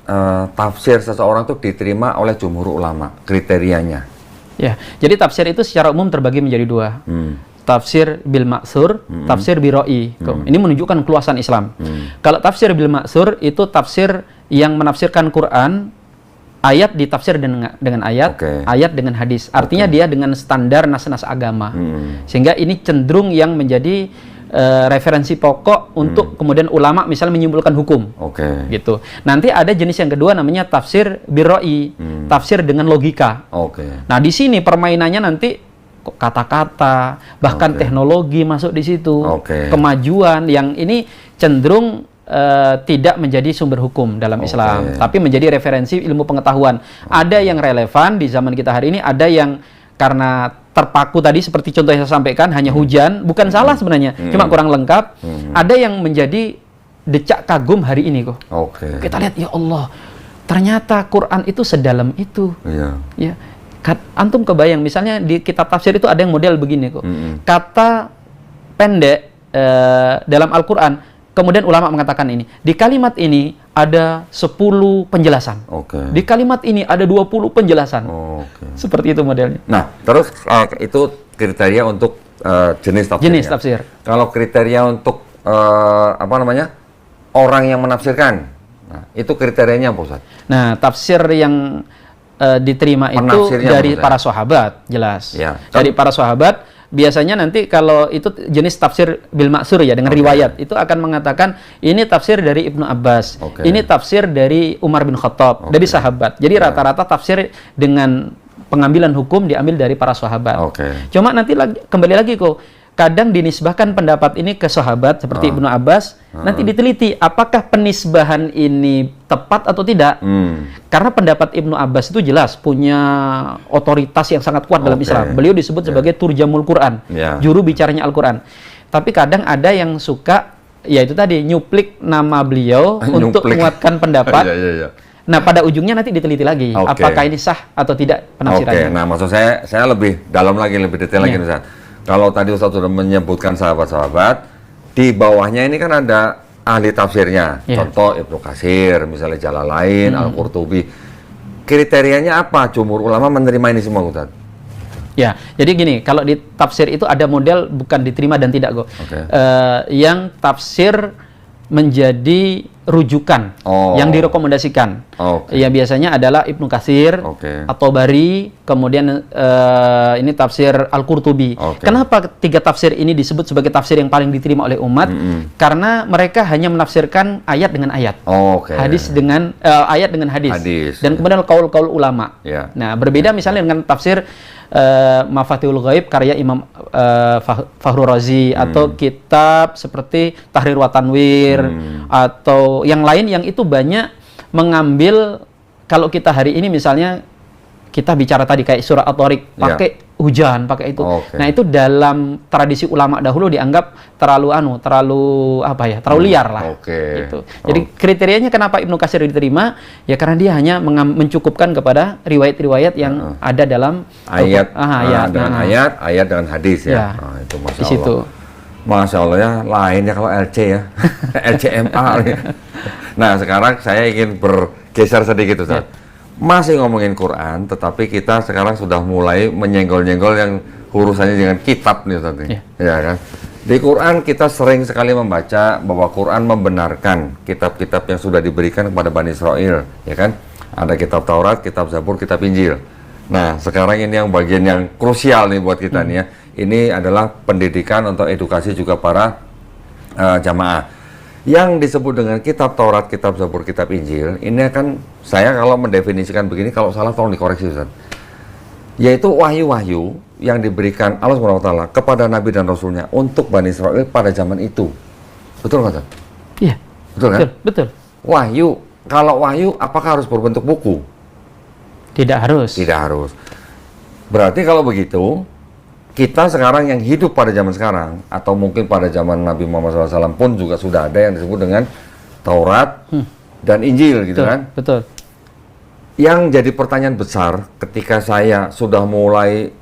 Tafsir seseorang itu diterima oleh jumhur ulama. Kriterianya. Jadi tafsir itu secara umum terbagi menjadi dua. Tafsir bil maksur, tafsir bi ra'i. Ini menunjukkan keluasan Islam. Kalau tafsir bil maksur itu tafsir yang menafsirkan Quran, ayat ditafsir dengan ayat, ayat dengan hadis. Artinya dia dengan standar nas-nas agama. Sehingga ini cenderung yang menjadi referensi pokok untuk kemudian ulama misalnya menyimpulkan hukum. Gitu. Nanti ada jenis yang kedua namanya tafsir bi ra'i, tafsir dengan logika. Nah, di sini permainannya nanti kata-kata, bahkan teknologi masuk di situ, kemajuan yang ini cenderung tidak menjadi sumber hukum dalam Islam, tapi menjadi referensi ilmu pengetahuan. Ada yang relevan di zaman kita hari ini, ada yang karena terpaku tadi seperti contoh yang saya sampaikan, hanya hujan, bukan salah sebenarnya, cuma kurang lengkap. Ada yang menjadi decak kagum hari ini kok. Kita lihat, ya Allah, ternyata Quran itu sedalam itu. Ya. Antum kebayang, misalnya di kitab tafsir itu ada yang model begini kok. Kata pendek dalam Al-Quran, kemudian ulama mengatakan ini, di kalimat ini ada 10 penjelasan. Di kalimat ini ada 20 penjelasan. Seperti itu modelnya. Nah, terus itu kriteria untuk jenis tafsir. Jenis tafsir. Kalau kriteria untuk orang yang menafsirkan, nah, itu kriterianya apa, Ustaz? Nah, tafsir yang diterima itu dari para sahabat, jelas. Dari para sahabat. Biasanya nanti kalau itu jenis tafsir bil maksur ya, dengan riwayat, itu akan mengatakan ini tafsir dari Ibnu Abbas, ini tafsir dari Umar bin Khattab, dari sahabat. Jadi rata-rata tafsir dengan pengambilan hukum diambil dari para sahabat. Cuma nanti kembali lagi kok, kadang dinisbahkan pendapat ini ke sahabat seperti Ibnu Abbas, nanti diteliti apakah penisbahan ini tepat atau tidak. Karena pendapat Ibnu Abbas itu jelas punya otoritas yang sangat kuat dalam Islam. Beliau disebut sebagai turjamul Quran, juru bicaranya Al-Quran. Tapi kadang ada yang suka, ya itu tadi, nyuplik nama beliau untuk menguatkan pendapat. Nah, pada ujungnya nanti diteliti lagi apakah ini sah atau tidak penafsirannya. Nah, maksud saya lebih dalam lagi, lebih detail lagi, Ustaz. Kalau tadi Ustaz sudah menyebutkan sahabat-sahabat, di bawahnya ini kan ada ahli tafsirnya. Contoh Ibnu Katsir, misalnya Jalalain, Al-Qurtubi. Kriterianya apa jumhur ulama menerima ini semua, Ustaz? Ya, jadi gini, kalau di tafsir itu ada model bukan diterima dan tidak kok. Yang tafsir menjadi rujukan yang direkomendasikan. Ya biasanya adalah Ibnu Katsir, At-Tabari, kemudian ini tafsir Al-Qurtubi. Kenapa 3 tafsir ini disebut sebagai tafsir yang paling diterima oleh umat? Karena mereka hanya menafsirkan ayat dengan ayat, hadis dengan ayat dengan hadis. Dan kemudian kaul-kaul ulama. Nah, berbeda misalnya dengan tafsir Mafatihul Ghaib karya Imam Fakhrur Razi, atau kitab seperti Tahrir wa Tanwir, atau yang lain yang itu banyak mengambil, kalau kita hari ini misalnya kita bicara tadi kayak surah At-Tariq pakai hujan, pakai itu. Nah, itu dalam tradisi ulama dahulu dianggap terlalu liar lah. Gitu. Jadi kriterianya kenapa Ibnu Katsir diterima? Ya karena dia hanya mencukupkan kepada riwayat-riwayat yang ada dalam ayat, ayat dengan hadis ya. Itu Masya Allah. Di situ. Masya Allah ya, lain ya kalau LC ya, LCMA. Nah, sekarang saya ingin bergeser sedikit, Ustaz. Masih ngomongin Quran, tetapi kita sekarang sudah mulai menyenggol-nyenggol yang urusannya dengan kitab nih, Ustaz. Ya kan? Di Quran kita sering sekali membaca bahwa Quran membenarkan kitab-kitab yang sudah diberikan kepada Bani Israel, ya kan? Ada kitab Taurat, kitab Zabur, kitab Injil. Nah, sekarang ini yang bagian yang krusial nih buat kita nih ya. Ini adalah pendidikan untuk edukasi juga para jamaah. Yang disebut dengan kitab Taurat, kitab Zabur, kitab Injil, ini akan saya kalau mendefinisikan begini, kalau salah tolong dikoreksi, Ustaz. Yaitu wahyu-wahyu yang diberikan Allah SWT kepada Nabi dan Rasulnya untuk Bani Israel pada zaman itu. Betul nggak, Ustaz? Iya. Betul kan? Betul. Wahyu, kalau wahyu apakah harus berbentuk buku? Tidak harus. Tidak harus. Berarti kalau begitu, kita sekarang yang hidup pada zaman sekarang, atau mungkin pada zaman Nabi Muhammad SAW pun juga sudah ada yang disebut dengan Taurat dan Injil, gitu kan? Betul. Yang jadi pertanyaan besar ketika saya sudah mulai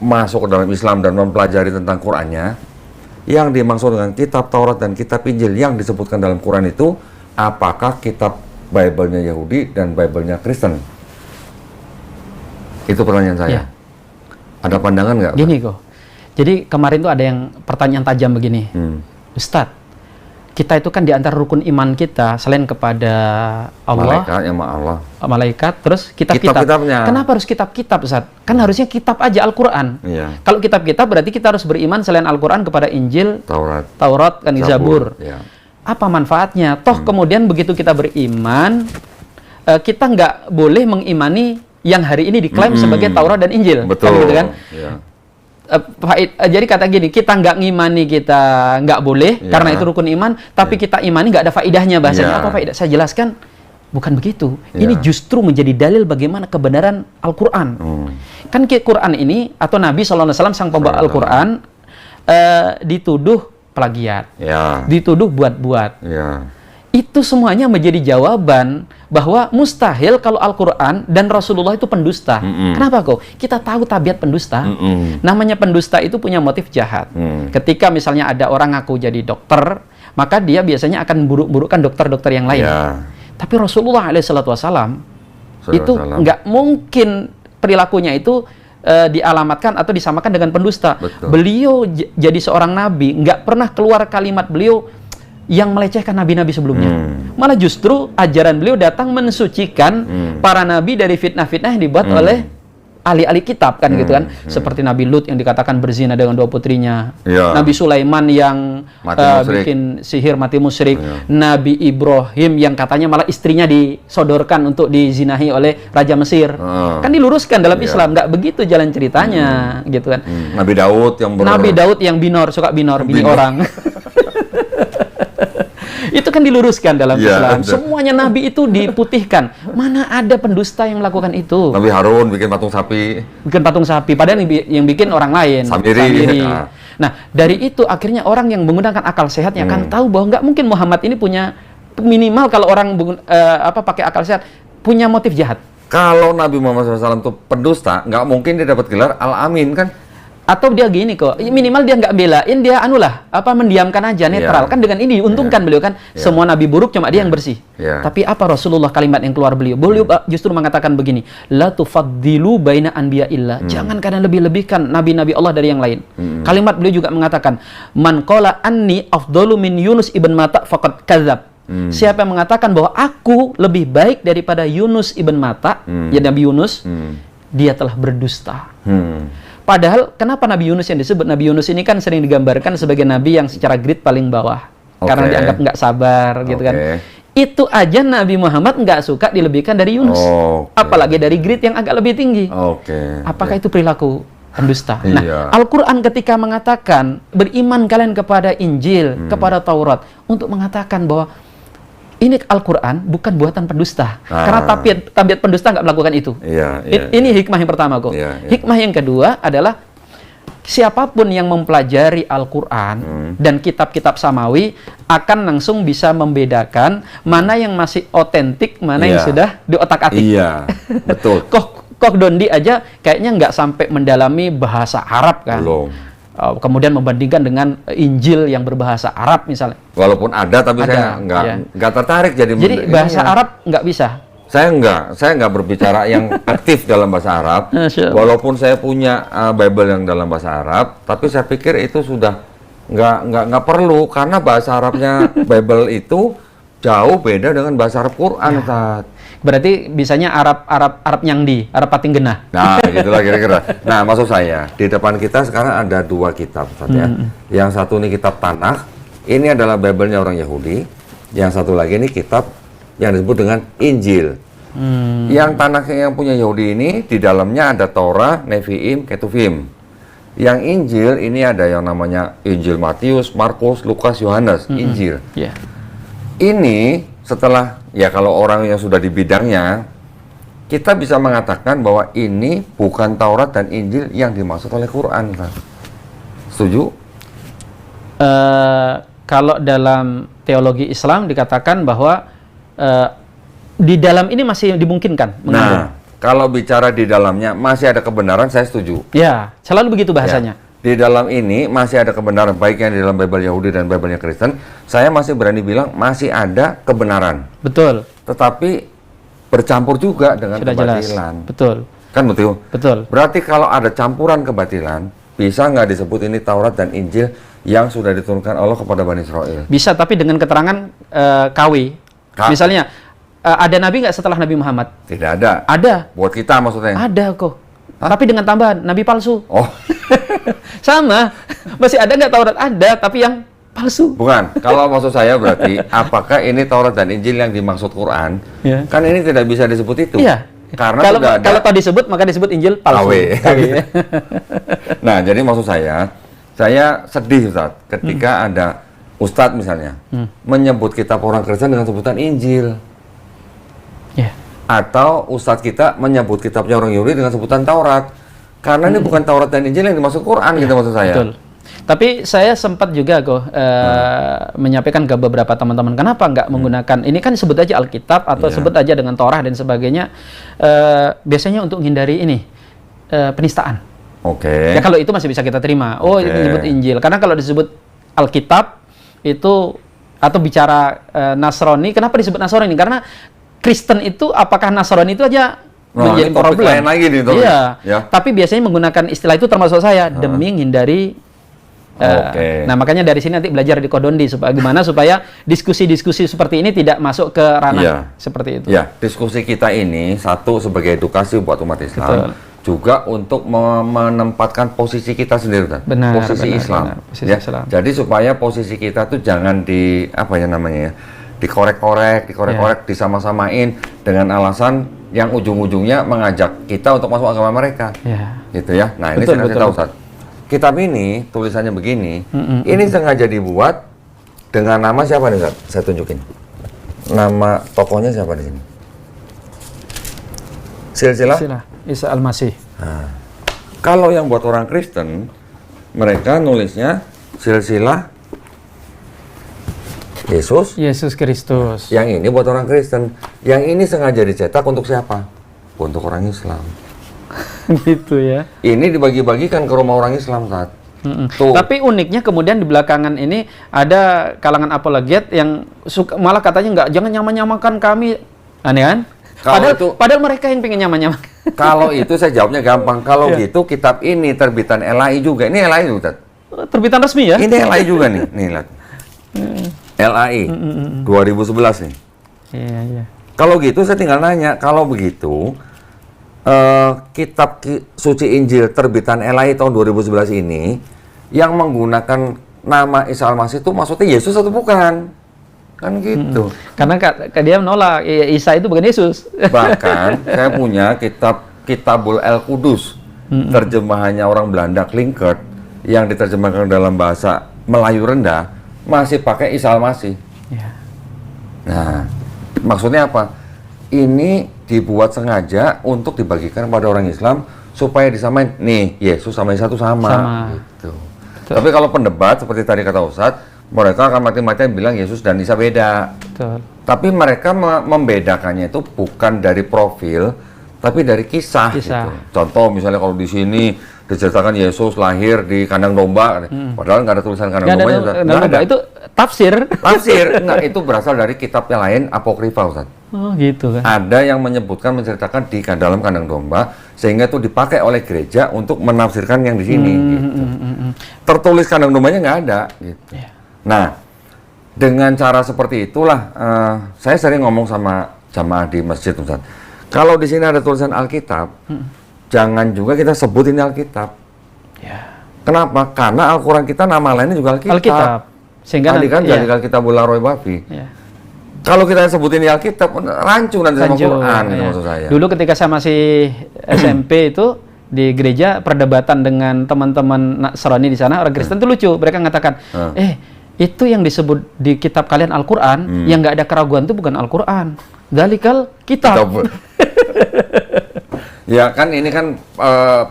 masuk ke dalam Islam dan mempelajari tentang Qurannya, yang dimaksud dengan kitab Taurat dan kitab Injil yang disebutkan dalam Quran itu, apakah kitab Bible-nya Yahudi dan Bible-nya Kristen? Itu pertanyaan saya. Ada pandangan nggak? Gini kok. Jadi kemarin tuh ada yang pertanyaan tajam begini. Ustadz, kita itu kan di antara rukun iman kita selain kepada Allah, malaikat, terus kitab-kitabnya. Kenapa harus kitab-kitab, Ustadz? Kan harusnya kitab aja Al-Quran. Kalau kitab-kitab berarti kita harus beriman selain Al-Quran kepada Injil, Taurat, dan Zabur. Apa manfaatnya? Toh kemudian begitu kita beriman, kita nggak boleh mengimani yang hari ini diklaim sebagai Taurat dan Injil. Betul. Kan gitu kan? Jadi kata gini, kita nggak ngimani, kita nggak boleh karena itu rukun iman, tapi kita imani nggak ada faidahnya. Bahasanya apa faidah? Saya jelaskan, Bukan begitu. Ini justru menjadi dalil bagaimana kebenaran Al-Quran. Kan Quran ini, atau Nabi SAW sang pembawa Al-Quran, dituduh plagiat, dituduh buat-buat. Itu semuanya menjadi jawaban bahwa mustahil kalau Al-Quran dan Rasulullah itu pendusta. Kenapa kok? Kita tahu tabiat pendusta. Namanya pendusta itu punya motif jahat. Ketika misalnya ada orang ngaku jadi dokter, maka dia biasanya akan buruk-burukkan dokter-dokter yang lain. Tapi Rasulullah SAW itu nggak mungkin perilakunya itu dialamatkan atau disamakan dengan pendusta. Beliau jadi seorang nabi, nggak pernah keluar kalimat beliau yang melecehkan nabi-nabi sebelumnya. Malah justru ajaran beliau datang mensucikan para nabi dari fitnah-fitnah yang dibuat oleh ahli-ahli kitab, kan gitu kan. Seperti Nabi Lut yang dikatakan berzina dengan 2 putrinya. Nabi Sulaiman yang bikin sihir mati musyrik. Nabi Ibrahim yang katanya malah istrinya disodorkan untuk dizinahi oleh Raja Mesir. Kan diluruskan dalam Islam, nggak begitu jalan ceritanya, gitu kan. Nabi Daud yang binor, suka binor, bini orang. Itu kan diluruskan dalam Islam. Semuanya Nabi itu diputihkan. Mana ada pendusta yang melakukan itu? Nabi Harun bikin patung sapi. Padahal yang bikin orang lain. Samiri. Nah, dari itu akhirnya orang yang menggunakan akal sehatnya akan tahu bahwa nggak mungkin Muhammad ini punya, minimal kalau orang pakai akal sehat, punya motif jahat. Kalau Nabi Muhammad SAW itu pendusta, nggak mungkin dia dapat gelar Al-Amin, kan? Atau dia gini kok, minimal dia nggak belain, dia mendiamkan aja, netral. Kan dengan ini diuntungkan beliau kan. Semua nabi buruk, cuma dia yang bersih. Tapi apa Rasulullah kalimat yang keluar beliau? Beliau justru mengatakan begini, la tufaddilu baina anbiya illa. Jangan kalian lebih-lebihkan nabi-nabi Allah dari yang lain. Kalimat beliau juga mengatakan, man qala anni afdalu min Yunus ibn Matta faqad kadzab. Siapa yang mengatakan bahwa aku lebih baik daripada Yunus ibn Matta, ya Nabi Yunus, dia telah berdusta. Padahal kenapa Nabi Yunus yang disebut? Nabi Yunus ini kan sering digambarkan sebagai nabi yang secara grade paling bawah. Karena dianggap nggak sabar, gitu kan. Itu aja Nabi Muhammad nggak suka dilebihkan dari Yunus. Apalagi dari grade yang agak lebih tinggi. Apakah itu perilaku pendusta? Nah, Al-Quran ketika mengatakan, beriman kalian kepada Injil, kepada Taurat, untuk mengatakan bahwa ini Al-Quran bukan buatan pendusta. Karena tabiat pendusta nggak melakukan itu. Ini hikmah yang pertama kok. Hikmah yang kedua adalah siapapun yang mempelajari Al-Quran dan kitab-kitab samawi akan langsung bisa membedakan mana yang masih otentik, mana yang sudah diotak-atik. Betul. Kok Dondi aja kayaknya nggak sampai mendalami bahasa Arab kan. Belum. Kemudian membandingkan dengan Injil yang berbahasa Arab misalnya. Walaupun ada, tapi saya nggak tertarik jadi bahasa Arab nggak bisa. Saya nggak berbicara yang aktif dalam bahasa Arab. Walaupun saya punya Bible yang dalam bahasa Arab, tapi saya pikir itu sudah nggak perlu, karena bahasa Arabnya Bible itu jauh beda dengan bahasa Arab Quran, Ustaz. Berarti bisanya Arab Nyangdi, Arab Pating Genah. Nah, gitulah kira-kira. Nah, maksud saya, di depan kita sekarang ada 2 kitab, Ustaz, ya. Yang satu ini kitab Tanakh, ini adalah Bible-nya orang Yahudi. Yang satu lagi ini kitab yang disebut dengan Injil. Yang Tanakh yang punya Yahudi ini, di dalamnya ada Torah, Nevi'im, Ketuvim. Yang Injil ini ada yang namanya Injil Matius, Markus, Lukas, Yohanes, Injil. Ini setelah, ya kalau orang yang sudah di bidangnya, kita bisa mengatakan bahwa ini bukan Taurat dan Injil yang dimaksud oleh Quran, kan? Setuju? Kalau dalam teologi Islam dikatakan bahwa di dalam ini masih dimungkinkan mengandung. Kalau bicara di dalamnya masih ada kebenaran, saya setuju. Ya, selalu begitu bahasanya. Di dalam ini masih ada kebenaran, baik yang di dalam Bible Yahudi dan Bible-nya Kristen. Saya masih berani bilang masih ada kebenaran. Betul. Tetapi bercampur juga dengan kebatilan. Betul. Kan betul? Betul. Berarti kalau ada campuran kebatilan, bisa nggak disebut ini Taurat dan Injil yang sudah diturunkan Allah kepada Bani Israel? Bisa, tapi dengan keterangan KW. Misalnya, ada nabi nggak setelah Nabi Muhammad? Tidak ada. Ada. Buat kita maksudnya? Ada kok. Tapi dengan tambahan, nabi palsu. Sama. Masih ada nggak Taurat? Ada, tapi yang palsu. Bukan. Kalau maksud saya berarti, apakah ini Taurat dan Injil yang dimaksud Quran? Kan ini tidak bisa disebut itu. Karena kalau tahu disebut, maka disebut Injil palsu. KW. Nah, jadi maksud saya sedih, Ustaz, ketika ada Ustadz misalnya menyebut kitab orang Kristen dengan sebutan Injil. Atau ustadz kita menyebut kitabnya orang Yahudi dengan sebutan Taurat. Karena ini bukan Taurat dan Injil yang dimaksud Quran, gitu maksud saya. Betul. Tapi saya sempat juga menyampaikan ke beberapa teman-teman, kenapa nggak menggunakan, ini kan sebut aja Alkitab atau sebut aja dengan Torah dan sebagainya, biasanya untuk menghindari ini, penistaan. Ya kalau itu masih bisa kita terima. Oh, ini disebut Injil. Karena kalau disebut Alkitab itu, atau bicara Nasrani, kenapa disebut Nasrani? Karena Kristen itu, apakah Nasrani itu aja menjadi problem. Lain lagi nih, iya. Ya. Tapi biasanya menggunakan istilah itu termasuk saya demi menghindari. Nah, makanya dari sini nanti belajar di Kodondi gimana supaya diskusi-diskusi seperti ini tidak masuk ke ranah seperti itu. Ya, diskusi kita ini satu sebagai edukasi buat umat Islam, juga untuk menempatkan posisi kita sendiri, kan? Posisi Islam. Posisi Islam. Jadi supaya posisi kita tuh jangan dikorek-korek, disama-samain dengan alasan yang ujung-ujungnya mengajak kita untuk masuk agama mereka. Gitu ya. Nah, ini saya kasih tahu, Ustaz. Kitab ini tulisannya begini. Ini sengaja dibuat dengan nama siapa nih, Ustaz? Saya tunjukin. Nama tokohnya siapa di sini? Silsilah Isa Al-Masih. Nah, kalau yang buat orang Kristen, mereka nulisnya silsilah Yesus Kristus. Yang ini buat orang Kristen. Yang ini sengaja dicetak untuk siapa? Untuk orang Islam. Gitu ya. Ini dibagi-bagikan ke rumah orang Islam, Tat. Tapi uniknya kemudian di belakangan ini ada kalangan apologet yang malah katanya jangan nyamakan kami. Aneh kan? Padahal mereka yang pengen nyaman-nyaman. Kalau itu saya jawabnya gampang. Kalau gitu kitab ini terbitan LAI juga. Ini LAI juga, Tat. Terbitan resmi ya? Ini LAI juga nih. Nih, lihat. LAI 2011 nih. Iya. Kalau gitu saya tinggal nanya, kalau begitu kitab suci Injil terbitan LAI tahun 2011 ini yang menggunakan nama Isa Al-Masih itu maksudnya Yesus atau bukan? Kan gitu. Karena dia menolak Isa itu bukan Yesus. Bahkan saya punya Kitabul El-Qudus, terjemahannya orang Belanda Klinkert, yang diterjemahkan dalam bahasa Melayu rendah, masih pakai Isa Al-Masih. Nah, maksudnya apa? Ini dibuat sengaja untuk dibagikan kepada orang Islam supaya disamain. Nih, Yesus sama Isa itu sama. Gitu. Tapi kalau pendebat seperti tadi kata Ustadz, mereka akan mati-matian bilang Yesus dan Isa beda. Tapi mereka membedakannya itu bukan dari profil, tapi dari kisah. Gitu. Contoh misalnya kalau di sini diceritakan Yesus lahir di kandang domba, padahal nggak ada tulisan kandang domba. Nggak ada. Itu tafsir. Nggak, itu berasal dari kitab yang lain, apokrifa, Ustaz. Oh gitu kan. Ada yang menceritakan di dalam kandang domba, sehingga itu dipakai oleh gereja untuk menafsirkan yang di sini. Gitu. Tertulis kandang dombanya nggak ada. Gitu. Nah, dengan cara seperti itulah, saya sering ngomong sama jamaah di masjid, Ustaz. Kalau di sini ada tulisan Alkitab, jangan juga kita sebut ini Alkitab. Kenapa? Karena Al-Quran kita nama lainnya juga Alkitab. Sehingga tadi kan jadi Alkitabul La Raiba Fi. Kalau kita sebutin ini Alkitab, rancu nanti sama Quran, gitu maksud saya. Dulu ketika saya masih SMP itu di gereja, perdebatan dengan teman-teman Nasrani di sana, orang Kristen itu lucu. Mereka mengatakan, itu yang disebut di kitab kalian Al-Quran, yang nggak ada keraguan itu bukan Al-Quran. Dalikal kitab. Ya kan ini kan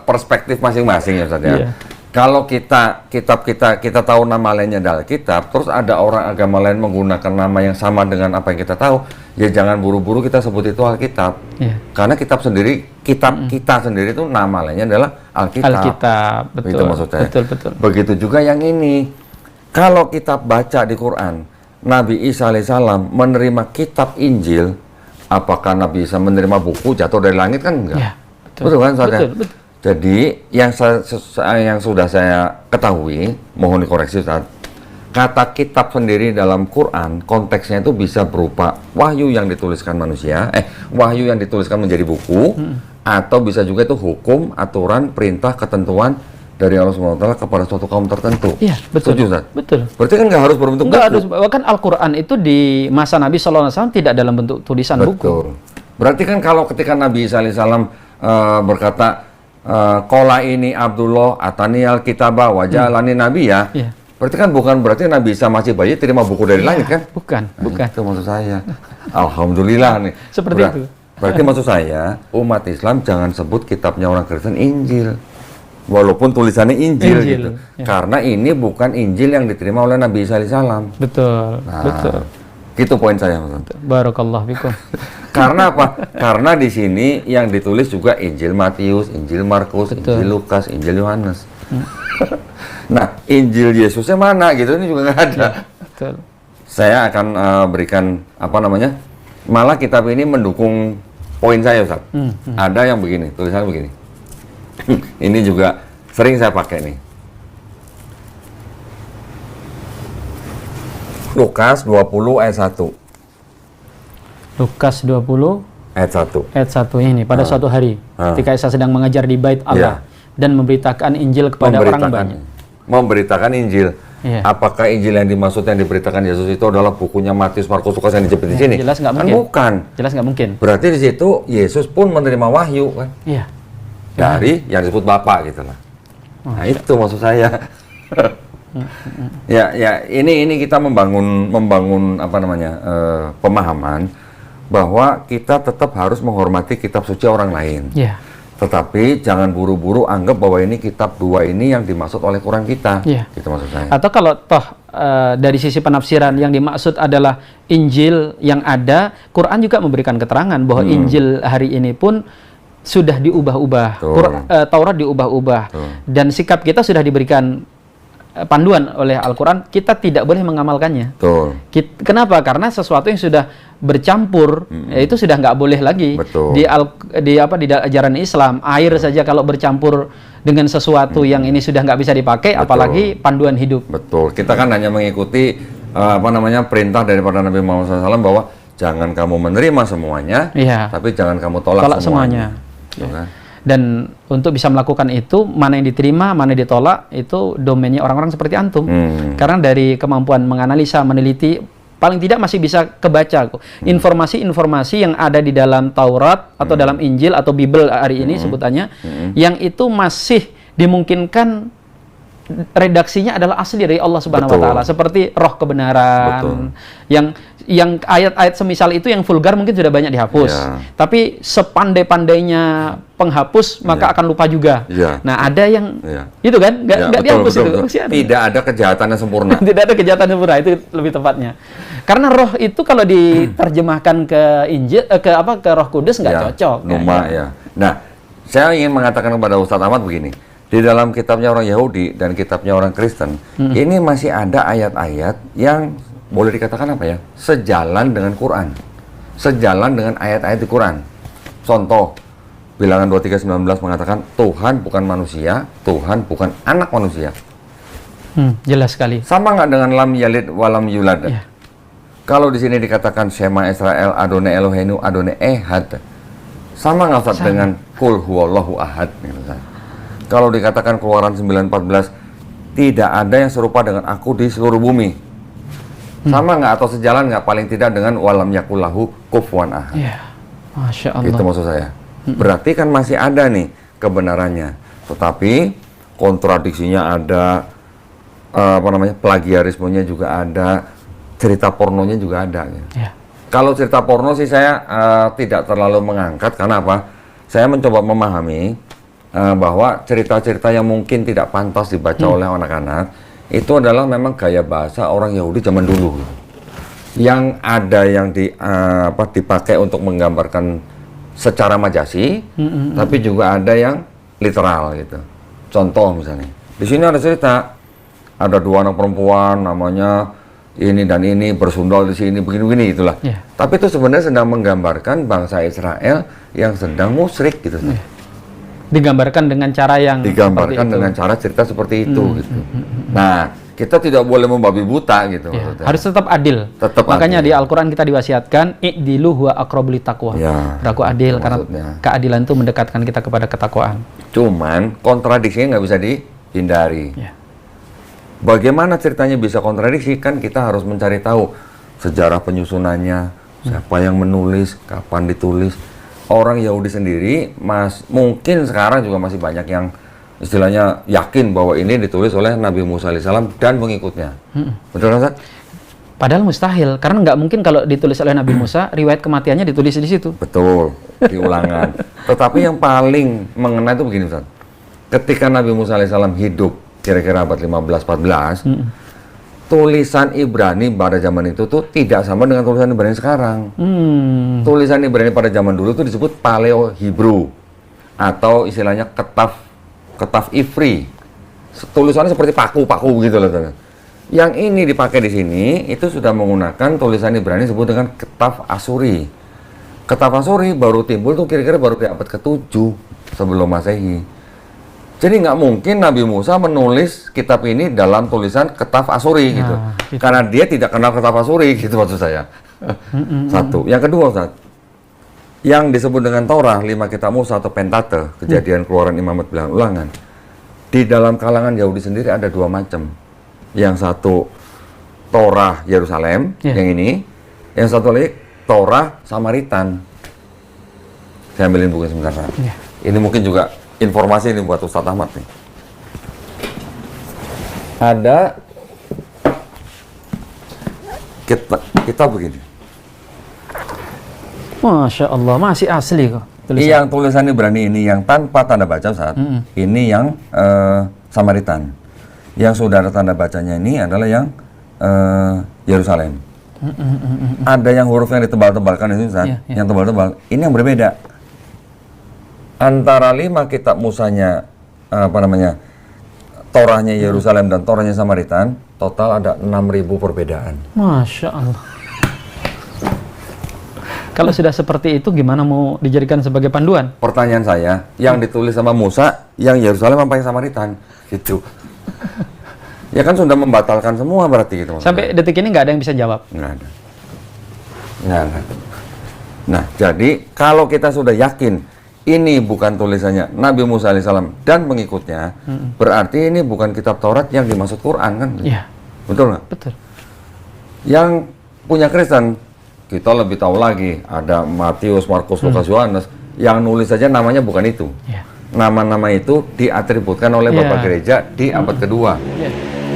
perspektif masing-masing ya Ustaz ya. Kalau kita tahu nama lainnya adalah kitab, terus ada orang agama lain menggunakan nama yang sama dengan apa yang kita tahu, ya jangan buru-buru kita sebut itu Alkitab. Karena kitab kita sendiri itu nama lainnya adalah Alkitab. Alkitab, betul. Itu maksud saya. Betul. Begitu juga yang ini. Kalau kita baca di Quran, Nabi Isa alaihissalam menerima kitab Injil, apakah Nabi Isa menerima buku jatuh dari langit? Kan enggak. Betul kan Ustaz? Betul. Jadi yang sudah saya ketahui, mohon dikoreksi Ustaz, kata kitab sendiri dalam Quran konteksnya itu bisa berupa wahyu yang dituliskan manusia, wahyu yang dituliskan menjadi buku, atau bisa juga itu hukum, aturan, perintah, ketentuan dari Allah SWT kepada suatu kaum tertentu. Iya, betul. Setuju, Ustaz? Betul. Berarti kan nggak harus berbentuk buku. Harus. Bahkan Al-Quran itu di masa Nabi SAW tidak dalam bentuk tulisan buku. Berarti kan kalau ketika Nabi Isa alaihissalam berkata, Kola ini Abdullah atani al-kitaba wajalani nabi ya. Berarti kan bukan berarti Nabi Isa masih bayi terima buku dari langit kan? Bukan. Itu maksud saya. Alhamdulillah nih. Seperti itu. Berarti maksud saya, umat Islam jangan sebut kitabnya orang Kristen Injil. Walaupun tulisannya Injil gitu. Ya. Karena ini bukan Injil yang diterima oleh Nabi Isa alaihissalam. Betul, nah, betul. Gitu poin saya, Mas. Barakallah fikum. Karena apa? Karena di sini yang ditulis juga Injil Matius, Injil Markus, Injil Lukas, Injil Yohanes. Nah, Injil Yesusnya mana gitu, ini juga nggak ada. Ya, betul. Saya akan berikan apa namanya? Malah kitab ini mendukung poin saya, Ustaz. Ada yang begini, tulisannya begini. Ini juga sering saya pakai nih. Lukas 20 ayat 1. Lukas 20 ayat 1. Ayat 1 ini pada suatu hari ketika Isa sedang mengajar di Bait Allah dan memberitakan Injil kepada orang banyak. Memberitakan Injil. Apakah Injil yang dimaksud yang diberitakan Yesus itu adalah bukunya Matius, Markus, Lukas yang dijepit di sini? Jelas nggak mungkin. Bukan. Jelas nggak mungkin. Berarti di situ Yesus pun menerima wahyu kan? Iya. Dari yang disebut Bapa gitu lah. Nah, itu maksud saya. Ya, ini kita membangun apa namanya? Pemahaman bahwa kita tetap harus menghormati kitab suci orang lain. Iya. Tetapi jangan buru-buru anggap bahwa ini kitab dua ini yang dimaksud oleh Quran kita. Iya. Gitu maksud saya. Atau kalau toh dari sisi penafsiran yang dimaksud adalah Injil yang ada, Quran juga memberikan keterangan bahwa Injil hari ini pun sudah diubah-ubah, Taurat diubah-ubah, dan sikap kita sudah diberikan panduan oleh Al-Quran, kita tidak boleh mengamalkannya. Kenapa? Karena sesuatu yang sudah bercampur, itu sudah nggak boleh lagi. Di ajaran Islam, air saja kalau bercampur dengan sesuatu yang ini sudah nggak bisa dipakai, apalagi panduan hidup. Betul. Kita kan hanya mengikuti perintah daripada Nabi Muhammad SAW bahwa jangan kamu menerima semuanya, tapi jangan kamu tolak semuanya. Dan untuk bisa melakukan itu, mana yang diterima, mana yang ditolak, itu domainnya orang-orang seperti antum. Karena dari kemampuan menganalisa, meneliti, paling tidak masih bisa kebaca informasi-informasi yang ada di dalam Taurat atau dalam Injil atau Bible hari ini sebutannya, yang itu masih dimungkinkan redaksinya adalah asli dari Allah Subhanahu wa taala, seperti roh kebenaran. Yang ayat-ayat semisal itu yang vulgar mungkin sudah banyak dihapus. Tapi sepandai-pandainya penghapus maka akan lupa juga. Nah, ada yang itu kan nggak dihapus itu. Tidak ada kejahatan yang sempurna. Tidak ada kejahatan yang sempurna, itu lebih tepatnya. Karena roh itu kalau diterjemahkan ke Injil ke Roh Kudus nggak cocok. Nah, saya ingin mengatakan kepada Ustadz Ahmad begini. Di dalam kitabnya orang Yahudi dan kitabnya orang Kristen, ini masih ada ayat-ayat yang boleh dikatakan apa ya? Sejalan dengan Quran. Sejalan dengan ayat-ayat di Quran. Contoh, Bilangan 23:19 mengatakan Tuhan bukan manusia, Tuhan bukan anak manusia. Jelas sekali. Sama nggak dengan lam yalid walam yulad? Kalau di sini dikatakan Shema Israel, Adonai Eloheinu, Adonai Ehad. Sama nggak Ustaz dengan Kul huwallahu ahad? Kalau dikatakan Keluaran 9:14, tidak ada yang serupa dengan aku di seluruh bumi. Sama nggak atau sejalan nggak paling tidak dengan walam yakullahu kufuwan ahad? Masya Allah. Itu maksud saya. Berarti kan masih ada nih kebenarannya. Tetapi kontradiksinya ada, plagiarismenya juga ada, cerita pornonya juga ada. Kalau cerita porno sih saya tidak terlalu mengangkat, karena apa? Saya mencoba memahami bahwa cerita-cerita yang mungkin tidak pantas dibaca oleh anak-anak itu adalah memang gaya bahasa orang Yahudi zaman dulu, yang ada yang dipakai untuk menggambarkan secara majasi, tapi juga ada yang literal gitu. Contoh misalnya, di sini ada cerita ada dua anak perempuan namanya ini dan ini bersundal di sini begini-begini itulah. Tapi itu sebenarnya sedang menggambarkan bangsa Israel yang sedang musyrik gitu. Digambarkan dengan cara yang dengan cara cerita seperti itu gitu. Nah, kita tidak boleh membabi buta gitu. Harus tetap adil. Makanya di Al-Quran kita diwasiatkan i'dilu huwa aqrabu littaqwa. Berlaku adil karena keadilan itu mendekatkan kita kepada ketakwaan. Cuman kontradiksinya nggak bisa dihindari. Bagaimana ceritanya bisa kontradiksi? Kan kita harus mencari tahu sejarah penyusunannya, siapa yang menulis, kapan ditulis. Orang Yahudi sendiri mungkin sekarang juga masih banyak yang istilahnya yakin bahwa ini ditulis oleh Nabi Musa alaihissalam dan pengikutnya. Betul kan, Ustaz? Padahal mustahil, karena nggak mungkin kalau ditulis oleh Nabi Musa, riwayat kematiannya ditulis di situ. Betul, di ulangan. Tetapi yang paling mengena itu begini, Ustaz. Ketika Nabi Musa alaihissalam hidup, kira-kira abad 15-14, tulisan Ibrani pada zaman itu tuh tidak sama dengan tulisan Ibrani sekarang. Tulisan Ibrani pada zaman dulu tuh disebut Paleo Hebrew, atau istilahnya ketaf Ivri. Tulisannya seperti paku-paku begitu loh, teman. Yang ini dipakai di sini itu sudah menggunakan tulisan Ibrani disebut dengan ketaf Asuri. Ketaf Asuri baru timbul tuh kira-kira baru di abad ke-7 sebelum Masehi. Jadi nggak mungkin Nabi Musa menulis kitab ini dalam tulisan ketaf Asuri gitu. Karena dia tidak kenal ketaf Asuri gitu maksud saya. Satu. Yang kedua, Ustaz, yang disebut dengan Torah, 5 kitab Musa atau Pentateuch, Kejadian, Keluaran, Imamat, Bilangan, Ulangan. Di dalam kalangan Yahudi sendiri ada 2 macam. Yang satu Torah Yerusalem, yang ini. Yang satu lagi Torah Samaritan. Saya ambilin buku sebentar, Pak. Ini mungkin juga informasi ini buat Ustadz Ahmad nih. Ada kita begini. Masya Allah, masih asli kok. Yang tulisan Ibrani ini yang tanpa tanda baca, Ustadz. Ini yang Samaritan. Yang sudah ada tanda bacanya ini adalah yang Yerusalem. Ada yang huruf yang ditebal-tebalkan itu, Ustaz. Yang tebal-tebal. Ini yang berbeda. Antara 5 kitab Musanya, Torahnya Yerusalem dan Torahnya Samaritan, total ada 6.000 perbedaan. Masya Allah. Kalau sudah seperti itu, gimana mau dijadikan sebagai panduan? Pertanyaan saya, yang ditulis sama Musa, yang Yerusalem apa yang Samaritan? Gitu. Ya kan sudah membatalkan semua berarti gitu. Sampai detik ini nggak ada yang bisa jawab? Nggak ada. Nah, jadi kalau kita sudah yakin ini bukan tulisannya Nabi Musa alaihissalam dan pengikutnya, berarti ini bukan kitab Taurat yang dimaksud Quran kan? Iya. Betul nggak? Betul. Yang punya Kristen, kita lebih tahu lagi. Ada Matius, Markus, Lukas, Yohanes. Yang nulis saja namanya bukan itu. Nama-nama itu diatributkan oleh Bapak Gereja di abad kedua.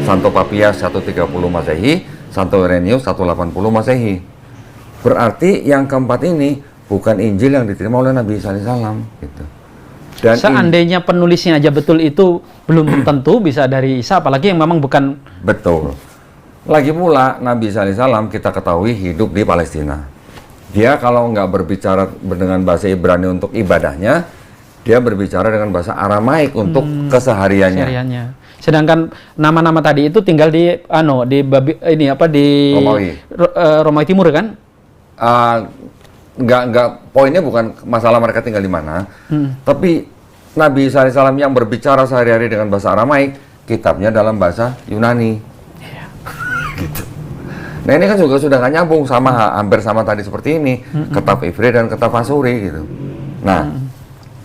Santo Papias 130 Masehi, Santo Irenaeus 180 Masehi. Berarti yang keempat ini bukan Injil yang diterima oleh Nabi Isa alaihissalam. Gitu. Dan seandainya penulisnya aja betul itu belum tentu bisa dari Isa, apalagi yang memang bukan. Betul. Lagi pula Nabi Isa alaihissalam kita ketahui hidup di Palestina. Dia kalau nggak berbicara dengan bahasa Ibrani untuk ibadahnya, dia berbicara dengan bahasa Aramaik untuk kesehariannya. Sedangkan nama-nama tadi itu tinggal di Romawi Timur kan? Nggak, poinnya bukan masalah mereka tinggal di mana, tapi Nabi Isa alaihissalam yang berbicara sehari-hari dengan bahasa Aramaik, kitabnya dalam bahasa Yunani. Gitu. Nah ini kan juga sudah nggak nyambung sama hampir sama tadi seperti ini, ketaf Ivri dan ketaf Asuri gitu. Nah,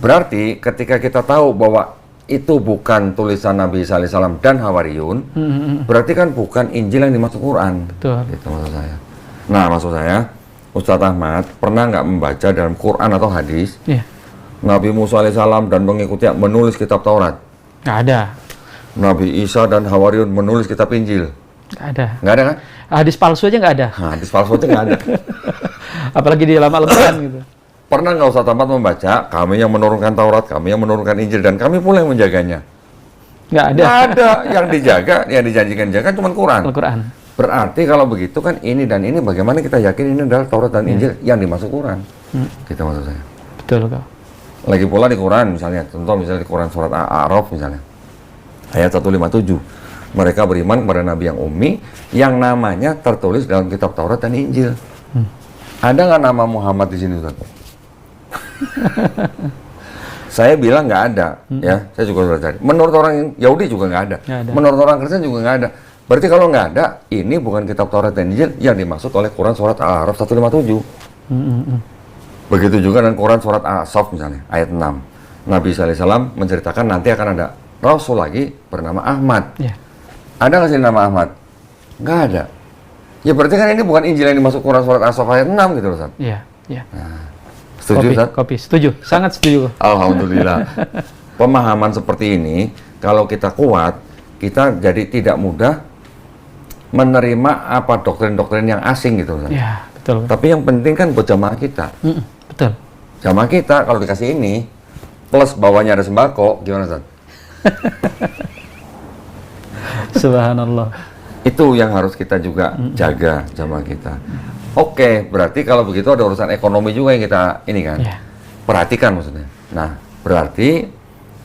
berarti ketika kita tahu bahwa itu bukan tulisan Nabi Isa alaihissalam dan Hawariyun, berarti kan bukan Injil yang dimaksud Quran. Betul. Gitu maksud saya. Nah, maksud saya, Ustadz Ahmad pernah nggak membaca dalam Quran atau hadis Nabi Musa alaihissalam dan pengikutnya menulis kitab Taurat? Nggak ada. Nabi Isa dan Hawariyun menulis kitab Injil? Nggak ada. Nggak ada kan? Hadis palsu aja nggak ada. Hadis palsu aja nggak ada. Apalagi di dalam Al-Quran gitu. Pernah nggak Ustadz Ahmad membaca, kami yang menurunkan Taurat, kami yang menurunkan Injil, dan kami pula yang menjaganya? Nggak ada. Nggak ada. Yang dijaga, yang dijanjikan jaga cuma Quran. Al-Quran. Berarti kalau begitu kan ini dan ini, bagaimana kita yakin ini adalah Taurat dan Injil yang dimaksud Quran? Kita maksud saya. Betul kok. Lagi pula di Quran misalnya, contoh misalnya di Quran surat A'raf misalnya, ayat 157. Mereka beriman kepada Nabi yang ummi, yang namanya tertulis dalam kitab Taurat dan Injil. Ada nggak nama Muhammad di sini, Ustaz? Saya bilang nggak ada, ya. Saya juga sudah cari. Menurut orang Yahudi juga nggak ada. Menurut orang Kristen juga nggak ada. Berarti kalau nggak ada, ini bukan kitab Taurat dan Injil yang dimaksud oleh Quran surat Al-A'raf 157. Begitu juga dengan Quran surat As-Saff misalnya, ayat 6. Nabi Isa alaihissalam menceritakan nanti akan ada Rasul lagi bernama Ahmad. Ada nggak sih nama Ahmad? Nggak ada. Ya berarti kan ini bukan Injil yang dimaksud Quran surat As-Saff ayat 6 gitu loh, Ustaz. Iya. Nah, setuju, Ustaz? Kopi, setuju. Sangat setuju. Alhamdulillah. Pemahaman seperti ini, kalau kita kuat, kita jadi tidak mudah menerima apa doktrin-doktrin yang asing gitu Ustaz. Ya, betul. Tapi yang penting kan buat jamaah kita. Betul. Jamaah kita kalau dikasih ini plus bawahnya ada sembako, gimana Ustaz? Subhanallah. Itu yang harus kita juga jaga jamaah kita. Oke, berarti kalau begitu ada urusan ekonomi juga yang kita ini kan. Yeah. Perhatikan maksudnya. Nah, berarti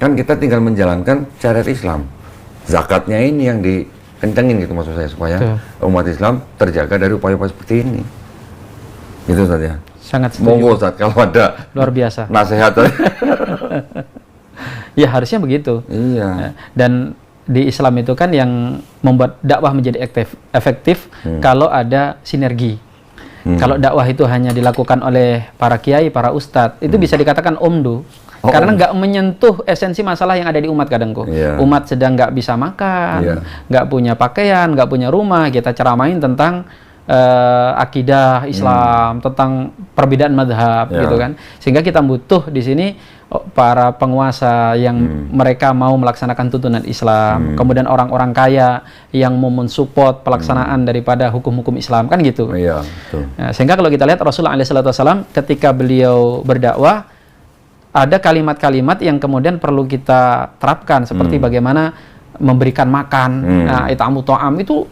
kan kita tinggal menjalankan syariat Islam. Zakatnya ini yang dikencengin gitu maksud saya supaya umat Islam terjaga dari upaya-upaya seperti ini. Gitu Ustaz ya. Sangat setuju. Monggo Ustaz kalau ada luar biasa. Nasihat. Ya harusnya begitu. Iya. Dan di Islam itu kan yang membuat dakwah menjadi efektif kalau ada sinergi. Kalau dakwah itu hanya dilakukan oleh para kiai, para ustadz, itu bisa dikatakan omdu. Karena nggak menyentuh esensi masalah yang ada di umat kadang kok. Umat sedang nggak bisa makan, nggak punya pakaian, nggak punya rumah, kita ceramain tentang akidah Islam, tentang perbedaan madhab, gitu kan. Sehingga kita butuh di sini para penguasa yang mereka mau melaksanakan tuntunan Islam, kemudian orang-orang kaya yang mau mensupport pelaksanaan daripada hukum-hukum Islam, kan gitu. Iya, betul. Nah, sehingga kalau kita lihat Rasulullah SAW ketika beliau berdakwah, ada kalimat-kalimat yang kemudian perlu kita terapkan, seperti bagaimana memberikan makan, itamu ta'am itu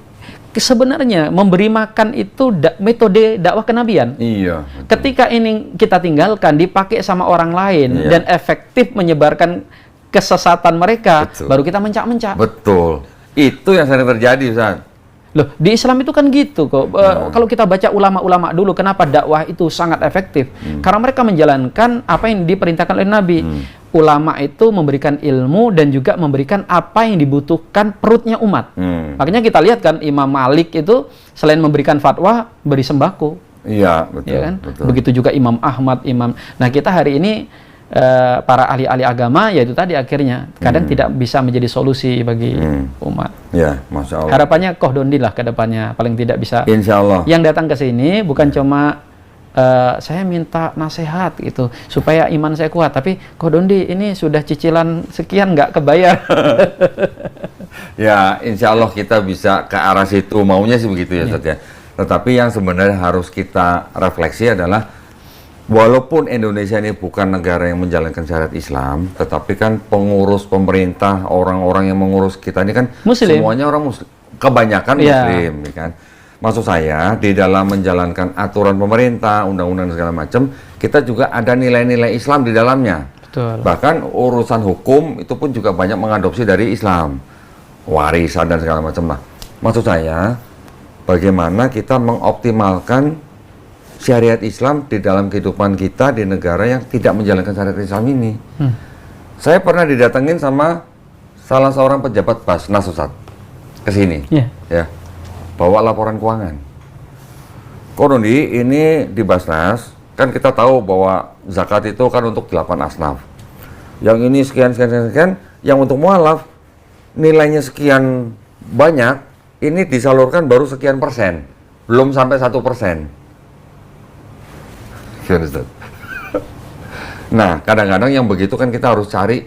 sebenarnya memberi makan itu metode dakwah kenabian. Iya. Betul. Ketika ini kita tinggalkan, dipakai sama orang lain dan efektif menyebarkan kesesatan mereka, baru kita mencak-mencak. Betul. Itu yang sering terjadi, Ustaz. Loh, di Islam itu kan gitu kok. Kalau kita baca ulama-ulama dulu, kenapa dakwah itu sangat efektif? Karena mereka menjalankan apa yang diperintahkan oleh Nabi. Ulama itu memberikan ilmu dan juga memberikan apa yang dibutuhkan perutnya umat. Makanya kita lihat kan Imam Malik itu selain memberikan fatwa, beri sembako. Iya, betul. Ya kan? Betul. Begitu juga Imam Ahmad, Nah, kita hari ini para ahli-ahli agama, yaitu tadi akhirnya kadang tidak bisa menjadi solusi bagi umat. Ya, Masya Allah. Harapannya Kohdondi lah ke depannya, paling tidak bisa. Insya Allah. Yang datang ke sini bukan cuma saya minta nasihat gitu supaya iman saya kuat, tapi Kohdondi ini sudah cicilan sekian nggak kebayar. Ya, insya Allah kita bisa ke arah situ, maunya sih begitu ya, Ustaz ya. Tetapi yang sebenarnya harus kita refleksi adalah walaupun Indonesia ini bukan negara yang menjalankan syariat Islam, tetapi kan pengurus pemerintah, orang-orang yang mengurus kita ini kan Muslim. Semuanya orang Muslim, kebanyakan Muslim, ya kan. Maksud saya, di dalam menjalankan aturan pemerintah, undang-undang segala macam, kita juga ada nilai-nilai Islam di dalamnya. Betul. Bahkan urusan hukum itu pun juga banyak mengadopsi dari Islam, warisan dan segala macam lah. Maksud saya, bagaimana kita mengoptimalkan syariat Islam di dalam kehidupan kita di negara yang tidak menjalankan syariat Islam ini. Saya pernah didatengin sama salah seorang pejabat Basnas, Ustaz, ke sini. Ya. Bawa laporan keuangan. Kohdondi, ini di Basnas, kan kita tahu bahwa zakat itu kan untuk 8 asnaf. Yang ini sekian, yang untuk mualaf, nilainya sekian banyak, ini disalurkan baru sekian persen. Belum sampai 1%. Nah, kadang-kadang yang begitu kan kita harus cari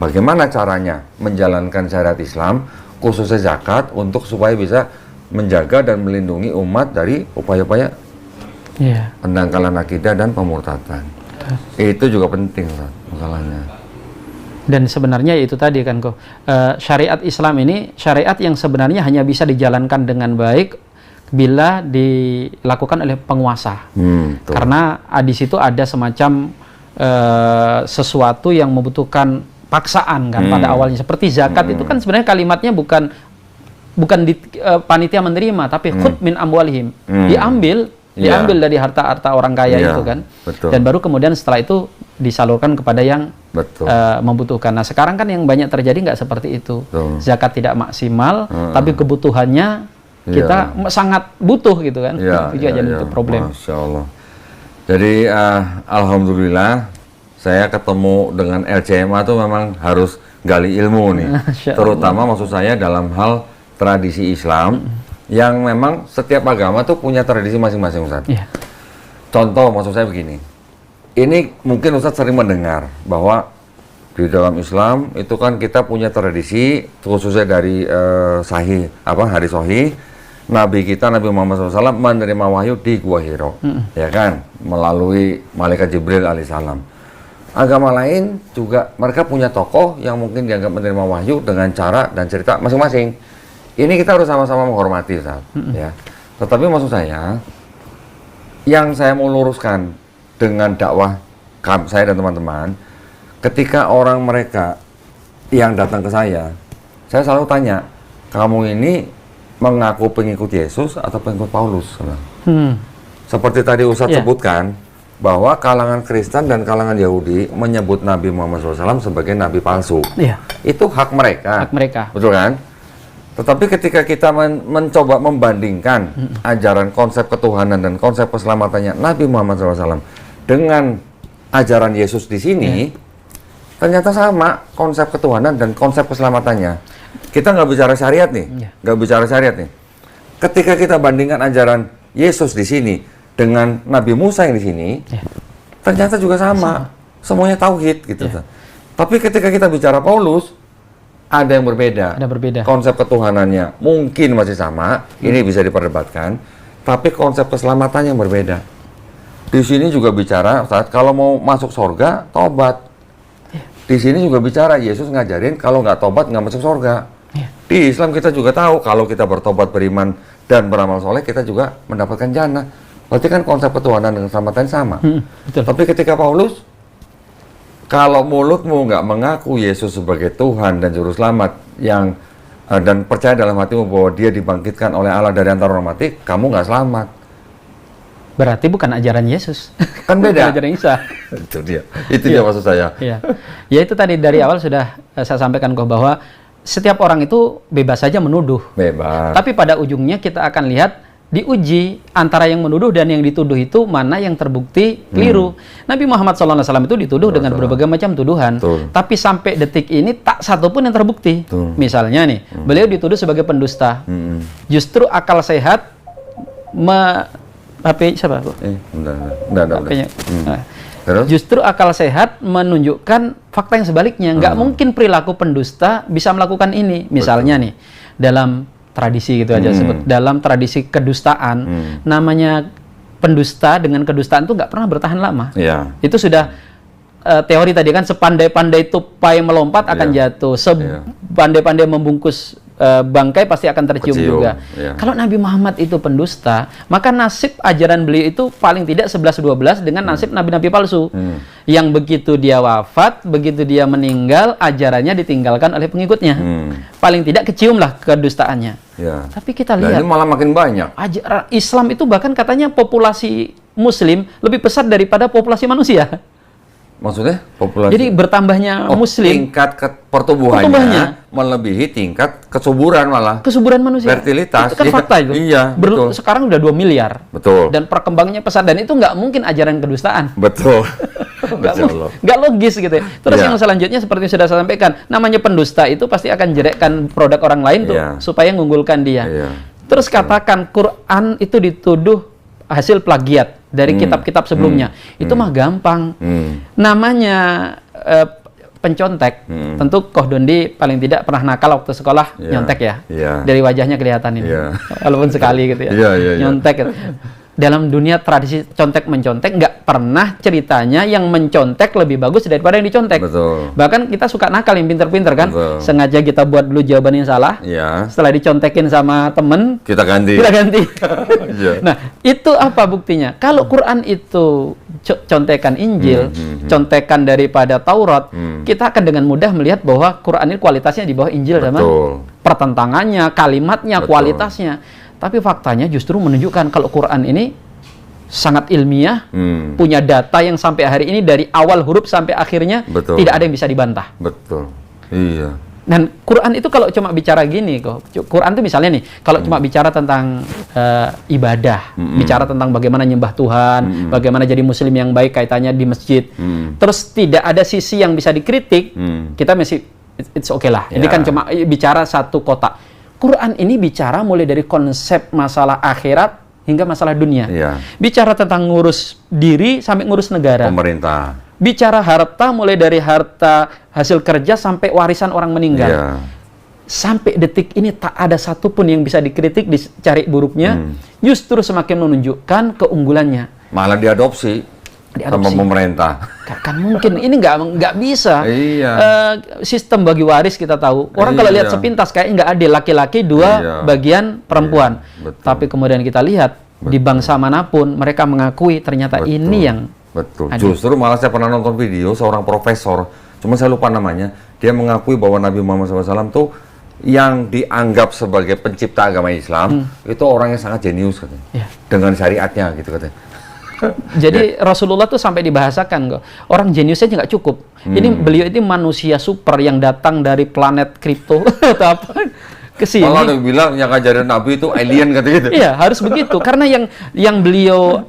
bagaimana caranya menjalankan syariat Islam, khususnya zakat, untuk supaya bisa menjaga dan melindungi umat dari upaya-upaya pendangkalan akidah dan pemurtadan. Itu juga penting, masalahnya. Dan sebenarnya itu tadi kan kok, syariat Islam ini syariat yang sebenarnya hanya bisa dijalankan dengan baik bila dilakukan oleh penguasa. Karena di situ ada semacam sesuatu yang membutuhkan paksaan kan pada awalnya. Seperti zakat itu kan sebenarnya kalimatnya bukan di panitia menerima, tapi khud min amwalihim, diambil dari harta-harta orang kaya itu kan. Betul. Dan baru kemudian setelah itu disalurkan kepada yang membutuhkan. Nah, sekarang kan yang banyak terjadi nggak seperti itu. Zakat tidak maksimal, tapi kebutuhannya kita sangat butuh gitu kan. Itu juga jadi problem. Masya Allah. Jadi alhamdulillah saya ketemu dengan LCMA tuh memang harus gali ilmu nih. Terutama maksud saya dalam hal tradisi Islam yang memang setiap agama tuh punya tradisi masing-masing, Ustaz. Contoh maksud saya begini. Ini mungkin Ustaz sering mendengar bahwa di dalam Islam itu kan kita punya tradisi khususnya dari hadis sahih Nabi kita, Nabi Muhammad SAW menerima wahyu di Gua Hiro, ya kan, melalui malaikat Jibril alaihissalam. Agama lain juga mereka punya tokoh yang mungkin dianggap menerima wahyu dengan cara dan cerita masing-masing. Ini kita harus sama-sama menghormati, Ustaz, ya. Tetapi maksud saya, yang saya mau luruskan dengan dakwah saya dan teman-teman, ketika orang mereka yang datang ke saya selalu tanya, kamu ini mengaku pengikut Yesus atau pengikut Paulus? Seperti tadi Ustadz sebutkan, bahwa kalangan Kristen dan kalangan Yahudi menyebut Nabi Muhammad SAW sebagai Nabi palsu. Itu hak mereka. Hak mereka. Betul kan? Tetapi ketika kita mencoba membandingkan ajaran konsep ketuhanan dan konsep keselamatannya Nabi Muhammad SAW dengan ajaran Yesus di sini, ternyata sama konsep ketuhanan dan konsep keselamatannya. Kita nggak bicara syariat nih, nggak bicara syariat nih. Ketika kita bandingkan ajaran Yesus di sini dengan Nabi Musa yang di sini, ternyata juga sama. Semuanya tauhid gitu. Tapi ketika kita bicara Paulus, ada yang berbeda. Ada berbeda. Konsep ketuhanannya mungkin masih sama, ini bisa diperdebatkan, tapi konsep keselamatannya yang berbeda. Di sini juga bicara saat kalau mau masuk surga, tobat. Di sini juga bicara Yesus ngajarin kalau nggak tobat nggak masuk surga. Di Islam kita juga tahu kalau kita bertobat, beriman dan beramal soleh kita juga mendapatkan jannah. Berarti kan konsep ketuhanan dan keselamatan sama. Betul. Tapi ketika Paulus, kalau mulutmu nggak mengaku Yesus sebagai Tuhan dan Juru Selamat yang dan percaya dalam hatimu bahwa Dia dibangkitkan oleh Allah dari antara orang mati, kamu nggak selamat. Berarti bukan ajaran Yesus. Kan beda. Ajaran Isa. Itu dia. Itu dia maksud saya. Ya itu tadi dari awal sudah saya sampaikan kok bahwa setiap orang itu bebas saja menuduh. Bebas. Tapi pada ujungnya kita akan lihat diuji antara yang menuduh dan yang dituduh itu mana yang terbukti keliru. Nabi Muhammad SAW itu dituduh dengan berbagai macam tuduhan. Tapi sampai detik ini tak satu pun yang terbukti. Misalnya nih, beliau dituduh sebagai pendusta. Justru akal sehat siapa? Justru akal sehat menunjukkan fakta yang sebaliknya. Nggak mungkin perilaku pendusta bisa melakukan ini. Misalnya nih, dalam tradisi gitu aja sebut, dalam tradisi kedustaan, namanya pendusta dengan kedustaan itu nggak pernah bertahan lama. Itu sudah teori tadi kan, sepandai-pandai tupai melompat akan jatuh, sepandai-pandai membungkus bangkai pasti akan tercium juga. Kalau Nabi Muhammad itu pendusta, maka nasib ajaran beliau itu paling tidak 11-12 dengan nasib nabi-nabi palsu. Yang begitu dia wafat, begitu dia meninggal, ajarannya ditinggalkan oleh pengikutnya. Paling tidak keciumlah kedustaannya. Tapi kita lihat, ini malah makin banyak. Ajaran Islam itu bahkan katanya populasi Muslim lebih besar daripada populasi manusia. Maksudnya populasi? Jadi bertambahnya Muslim, tingkat pertumbuhannya melebihi tingkat kesuburan malah. Kesuburan manusia. Fertilitas. Itu kan fakta itu. Iya, betul. Sekarang udah 2 miliar. Betul. Dan perkembangannya pesat, dan itu nggak mungkin ajaran kedustaan. Betul. Nggak logis gitu ya. Terus yang selanjutnya seperti yang sudah saya sampaikan, namanya pendusta itu pasti akan jerekkan produk orang lain tuh supaya mengunggulkan dia. Terus katakan Quran itu dituduh hasil plagiat dari kitab-kitab sebelumnya. Itu mah gampang. Namanya pencontek. Tentu Koh Dondi paling tidak pernah nakal waktu sekolah nyontek ya. Dari wajahnya kelihatan ini. Walaupun sekali gitu ya. Nyontek gitu. Dalam dunia tradisi contek-mencontek, nggak pernah ceritanya yang mencontek lebih bagus daripada yang dicontek. Bahkan kita suka nakal yang pinter-pinter kan. Sengaja kita buat dulu jawaban yang salah. Setelah dicontekin sama temen, kita ganti. Nah, itu apa buktinya? Kalau Quran itu contekan Injil, contekan daripada Taurat, kita akan dengan mudah melihat bahwa Quran ini kualitasnya di bawah Injil, sama pertentangannya, kalimatnya, kualitasnya. Tapi faktanya justru menunjukkan kalau Quran ini sangat ilmiah, punya data yang sampai hari ini dari awal huruf sampai akhirnya tidak ada yang bisa dibantah. Iya. Dan Quran itu kalau cuma bicara gini kok, Quran itu misalnya nih, kalau cuma bicara tentang ibadah, bicara tentang bagaimana nyembah Tuhan, bagaimana jadi muslim yang baik kaitannya di masjid, terus tidak ada sisi yang bisa dikritik, kita masih it's okay lah. Ini kan cuma bicara satu kotak. Quran ini bicara mulai dari konsep masalah akhirat hingga masalah dunia. Bicara tentang ngurus diri sampai ngurus negara. Pemerintah. Bicara harta mulai dari harta hasil kerja sampai warisan orang meninggal. sampai detik ini tak ada satupun yang bisa dikritik, dicari buruknya, justru semakin menunjukkan keunggulannya. Malah diadopsi sama pemerintah. Kan mungkin ini nggak bisa. Iya. Sistem bagi waris kita tahu. Orang kalau lihat sepintas kayak nggak adil, laki-laki 2 bagian perempuan. Tapi kemudian kita lihat di bangsa manapun mereka mengakui ternyata ini yang adil. Justru malah saya pernah nonton video seorang profesor, cuma saya lupa namanya. Dia mengakui bahwa Nabi Muhammad SAW tuh yang dianggap sebagai pencipta agama Islam itu orang yang sangat jenius katanya. Dengan syariatnya gitu katanya. Jadi Rasulullah tuh sampai dibahasakan kok. Orang jeniusnya nggak cukup. Ini beliau itu manusia super yang datang dari planet kripto atau apa ke sini. Kalau ada yang bilang yang ngajarin Nabi itu alien kata gitu. Iya, harus begitu. Karena yang beliau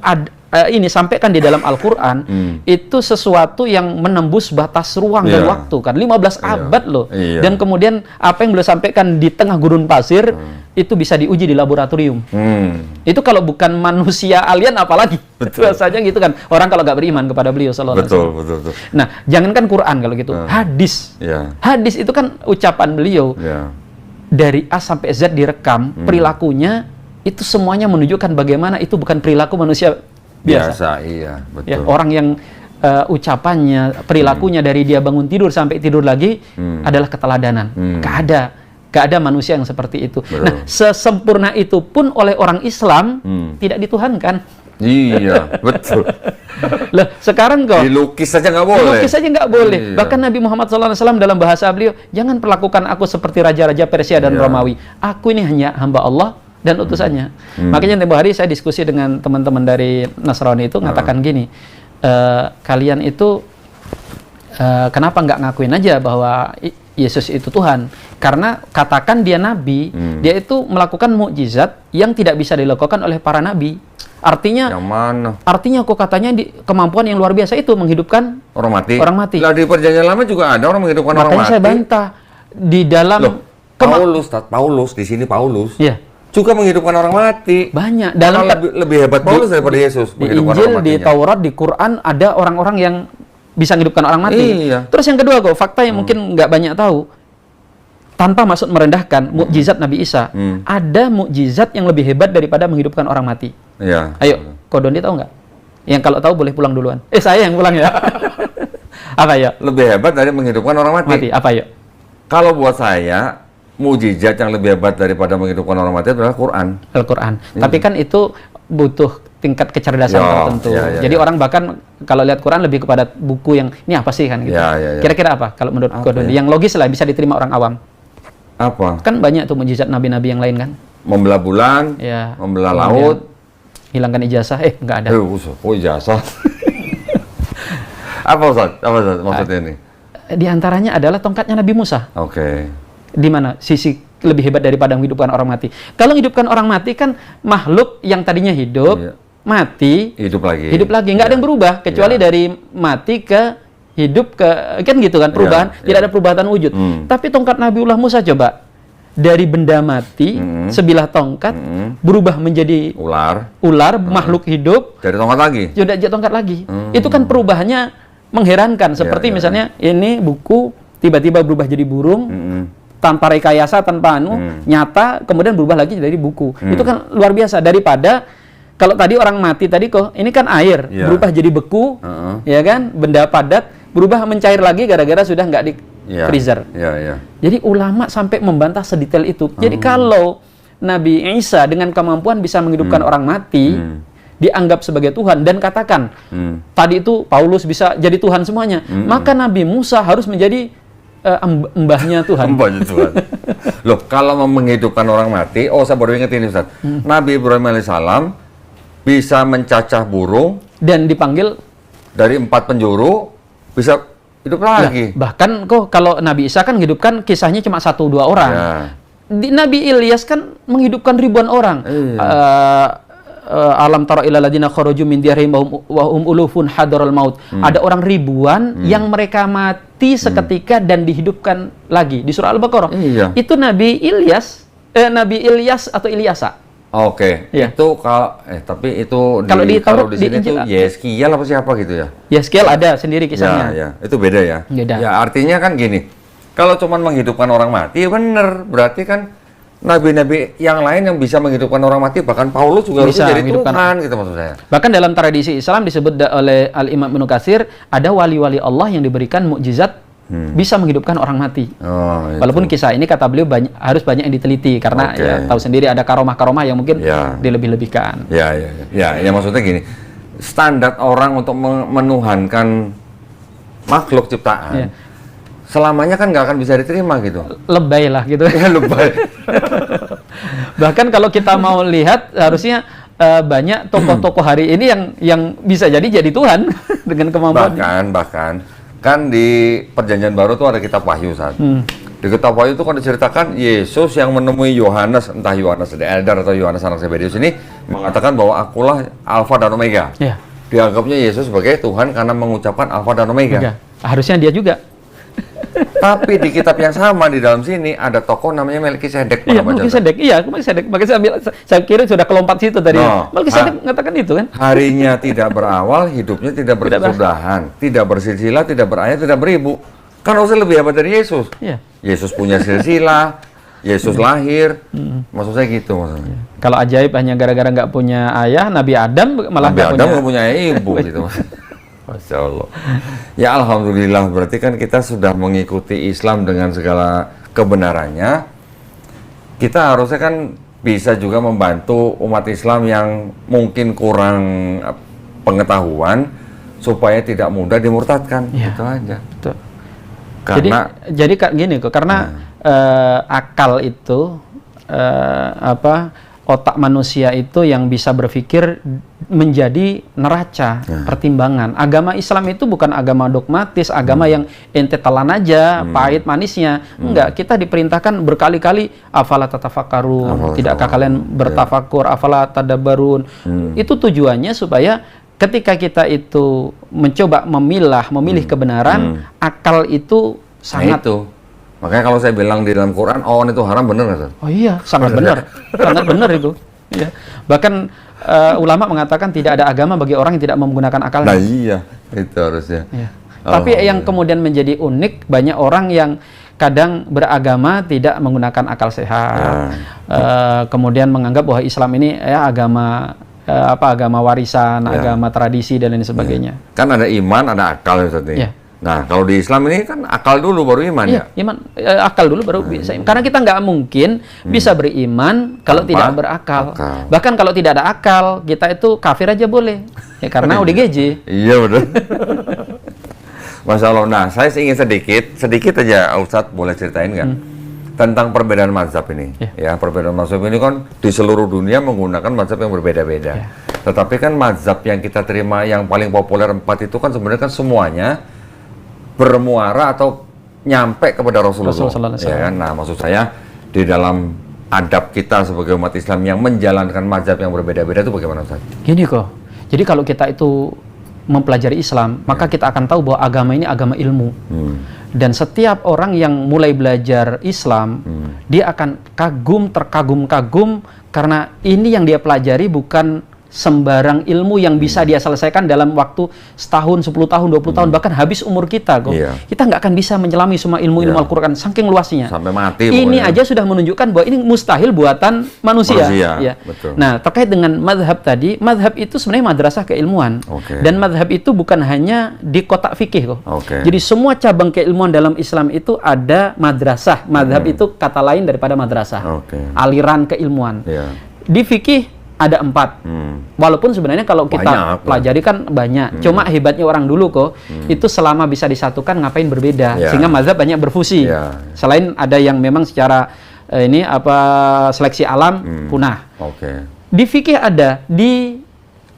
ini sampaikan di dalam Al-Qur'an itu sesuatu yang menembus batas ruang dan waktu kan. 15 abad loh. Dan kemudian apa yang beliau sampaikan di tengah gurun pasir itu bisa diuji di laboratorium. Itu kalau bukan manusia alien apalagi. Rasanya gitu kan. Orang kalau nggak beriman kepada beliau sallallahu alaihi wasallam. Betul. Nah, jangankan Quran kalau gitu. Hadis. Hadis itu kan ucapan beliau. Dari A sampai Z direkam, perilakunya itu semuanya menunjukkan bagaimana itu bukan perilaku manusia biasa. Iya, betul. Ya, orang yang ucapannya, perilakunya dari dia bangun tidur sampai tidur lagi adalah keteladanan. Gak ada manusia yang seperti itu. Betul. Nah, sesempurna itu pun oleh orang Islam tidak dituhankan. Iya, betul. Lah, sekarang kok dilukis saja nggak boleh. Dilukis saja nggak boleh. Bahkan Nabi Muhammad SAW dalam bahasa beliau, jangan perlakukan aku seperti raja-raja Persia dan Romawi. Aku ini hanya hamba Allah dan utusannya. Makanya tempo hari saya diskusi dengan teman-teman dari Nasrani itu mengatakan gini, kalian itu kenapa nggak ngakuin aja bahwa Yesus itu Tuhan? Karena katakan dia nabi, dia itu melakukan mukjizat yang tidak bisa dilakukan oleh para nabi. Artinya, yang mana? Artinya kok katanya kemampuan yang luar biasa itu menghidupkan orang mati. Orang mati. Lah di perjanjian lama juga ada orang menghidupkan orang mati. Makanya saya bantah di dalam Paulus di sini Paulus. Iya. Juga menghidupkan orang mati. Banyak. Dalam lebih hebat Paulus daripada Yesus. Di Injil, di Taurat, di Quran ada orang-orang yang bisa menghidupkan orang mati. Iya. Terus yang kedua kok fakta yang mungkin nggak banyak tahu. Tanpa maksud merendahkan mukjizat Nabi Isa, ada mukjizat yang lebih hebat daripada menghidupkan orang mati. Iya. Ayo, Ko Doni tahu nggak? Yang kalau tahu boleh pulang duluan. Saya yang pulang ya. Apa ya? Lebih hebat dari menghidupkan orang mati. Apa ya? Kalau buat saya, mukjizat yang lebih hebat daripada menghidupkan orang mati adalah Quran. Al-Quran. Tapi kan itu butuh tingkat kecerdasan tertentu. Jadi orang bahkan kalau lihat Quran lebih kepada buku yang ini apa sih kan gitu. Kira-kira apa kalau menurut Ko Doni? Yang logis lah bisa diterima orang awam. Apa? Kan banyak tuh mukjizat nabi-nabi yang lain kan. Membelah bulan, membelah laut, hilangkan ijazah, nggak ada. Ijazah. Apa Ustaz maksudnya ini? Di antaranya adalah tongkatnya Nabi Musa. Oke. Di mana sisi lebih hebat daripada menghidupkan orang mati. Kalau menghidupkan orang mati kan makhluk yang tadinya hidup, mati, hidup lagi. Nggak ada yang berubah kecuali dari mati ke hidup kan gitu kan, perubahan, tidak ada perubahan wujud. Tapi tongkat Nabiullah Musa coba dari benda mati sebilah tongkat berubah menjadi ular makhluk hidup, jadi tongkat lagi. Jadi tongkat lagi. Itu kan perubahannya mengherankan, seperti misalnya ini buku tiba-tiba berubah jadi burung tanpa rekayasa, tanpa nyata, kemudian berubah lagi jadi buku. Itu kan luar biasa daripada kalau tadi orang mati tadi kok ini kan air berubah jadi beku, ya kan, benda padat berubah mencair lagi gara-gara sudah nggak di freezer. Jadi ulama sampai membantah sedetail itu. Jadi kalau Nabi Isa dengan kemampuan bisa menghidupkan orang mati, dianggap sebagai Tuhan dan katakan tadi itu Paulus bisa jadi Tuhan semuanya, maka Nabi Musa harus menjadi mbahnya Tuhan. Mbahnya Tuhan. Loh, kalau mau menghidupkan orang mati, saya baru ingat ini Ustaz. Nabi Ibrahim alaihissalam bisa mencacah burung dan dipanggil dari 4 penjuru bisa hidup lagi. Bahkan kok kalau Nabi Isa kan menghidupkan kisahnya cuma 1-2 orang. Nabi Ilyas kan menghidupkan ribuan orang. Alam tara ilal ladzina kharaju min diyarihim wa hum ulufun hadaral maut. Ada orang ribuan yang mereka mati seketika dan dihidupkan lagi di surah Al-Baqarah. Itu Nabi Ilyas atau Ilyasa. Oke, itu kalau tapi itu kalau di sini tuh Yeskiel apa siapa gitu ya? Yeskiel ada sendiri kisahnya. Itu beda ya. Beda. Ya artinya kan gini, Kalau cuma menghidupkan orang mati, ya bener. Berarti kan nabi-nabi yang lain yang bisa menghidupkan orang mati, bahkan Paulus juga bisa jadi Tuhan, gitu maksud saya. Bahkan dalam tradisi Islam disebut oleh Al-Imam Ibnu Katsir, ada wali-wali Allah yang diberikan mukjizat bisa menghidupkan orang mati. Walaupun kisah ini kata beliau harus banyak yang diteliti karena ya tahu sendiri ada karomah-karomah yang mungkin dilebih-lebihkan. Ya maksudnya gini, standar orang untuk menuhankan makhluk ciptaan selamanya kan nggak akan bisa diterima gitu. Lebay lah gitu. Ya lebay. Bahkan kalau kita mau lihat harusnya banyak tokoh-tokoh hari ini yang bisa jadi Tuhan dengan kemampuan. Bahkan kan di Perjanjian Baru tuh ada kitab Wahyu, di kitab Wahyu itu kan diceritakan Yesus yang menemui Yohanes, entah Yohanes the Elder atau Yohanes anak Zebedius ini mengatakan bahwa akulah Alfa dan Omega. Dianggapnya Yesus sebagai Tuhan karena mengucapkan Alfa dan Omega. Harusnya dia juga. Tapi di kitab yang sama di dalam sini ada tokoh namanya Melkisedek. Melkisedek. Makanya saya kira sudah kelompat situ tadi. Melkisedek mengatakan itu kan. Harinya tidak berawal, hidupnya tidak berkesudahan, tidak bersilsilah, tidak berayat, tidak beribu. Kan harusnya lebih hebat dari Yesus. Yesus punya silsilah, Yesus lahir. Maksud saya gitu maksudnya. Kalau ajaib hanya gara-gara nggak punya ayah, Nabi Adam malah nggak punya ibu gitu. Masya Allah. Ya Alhamdulillah, berarti kan kita sudah mengikuti Islam dengan segala kebenarannya. Kita harusnya kan bisa juga membantu umat Islam yang mungkin kurang pengetahuan supaya tidak mudah dimurtadkan. Itu aja. Betul. Karena jadi gini kok, karena akal itu otak manusia itu yang bisa berpikir menjadi neraca pertimbangan. Agama Islam itu bukan agama dogmatis, agama yang ente telan aja pahit manisnya. Enggak, kita diperintahkan berkali-kali afala tatafakkarun, tidakkah kalian bertafakur, afala tadabbarun. Itu tujuannya supaya ketika kita itu mencoba memilih kebenaran, akal itu sangat Makanya kalau saya bilang di dalam Quran, awan itu haram, benar nggak? Oh iya, sangat benar. Sangat benar itu. Ya. Bahkan ulama mengatakan tidak ada agama bagi orang yang tidak menggunakan akalnya. Nah iya, itu harusnya. Tapi yang kemudian menjadi unik, banyak orang yang kadang beragama tidak menggunakan akal sehat. Kemudian menganggap bahwa Islam ini agama agama warisan, agama tradisi dan lain sebagainya. Kan ada iman, ada akal Ustaz. Nah, kalau di Islam ini kan akal dulu baru iman iman, akal dulu baru bisa iman. Karena kita nggak mungkin bisa beriman kalau tidak berakal. Bahkan kalau tidak ada akal, kita itu kafir aja boleh. Karena ODGJ. Iya betul. Masya Allah. Nah, saya ingin sedikit aja Ustadz boleh ceritain nggak tentang perbedaan mazhab ini? Perbedaan mazhab ini kan di seluruh dunia menggunakan mazhab yang berbeda-beda. Tetapi kan mazhab yang kita terima yang paling populer 4 itu kan sebenarnya kan semuanya bermuara atau nyampe kepada Rasulullah. Nah, maksud saya di dalam adab kita sebagai umat Islam yang menjalankan mazhab yang berbeda-beda itu bagaimana Ustaz? Gini kok. Jadi kalau kita itu mempelajari Islam, maka kita akan tahu bahwa agama ini agama ilmu. Dan setiap orang yang mulai belajar Islam, dia akan terkagum-kagum karena ini yang dia pelajari bukan sembarang ilmu yang bisa dia selesaikan dalam waktu setahun, 10 tahun, 20 tahun, bahkan habis umur kita kok. Kita nggak akan bisa menyelami semua ilmu-ilmu Al-Quran, saking luasnya. Sampai mati. Ini aja sudah menunjukkan bahwa ini mustahil buatan manusia. Betul. Nah, terkait dengan madhab tadi, madhab itu sebenarnya madrasah keilmuan. Dan madhab itu bukan hanya di kotak fikih kok. Jadi semua cabang keilmuan dalam Islam itu ada madrasah. Madhab itu kata lain daripada madrasah. Aliran keilmuan. Di fikih ada 4. Walaupun sebenarnya kalau kita pelajari kan banyak. Cuma hebatnya orang dulu kok, itu selama bisa disatukan ngapain berbeda. Sehingga mazhab banyak berfusi. Selain ada yang memang secara seleksi alam punah. Di fikih ada, di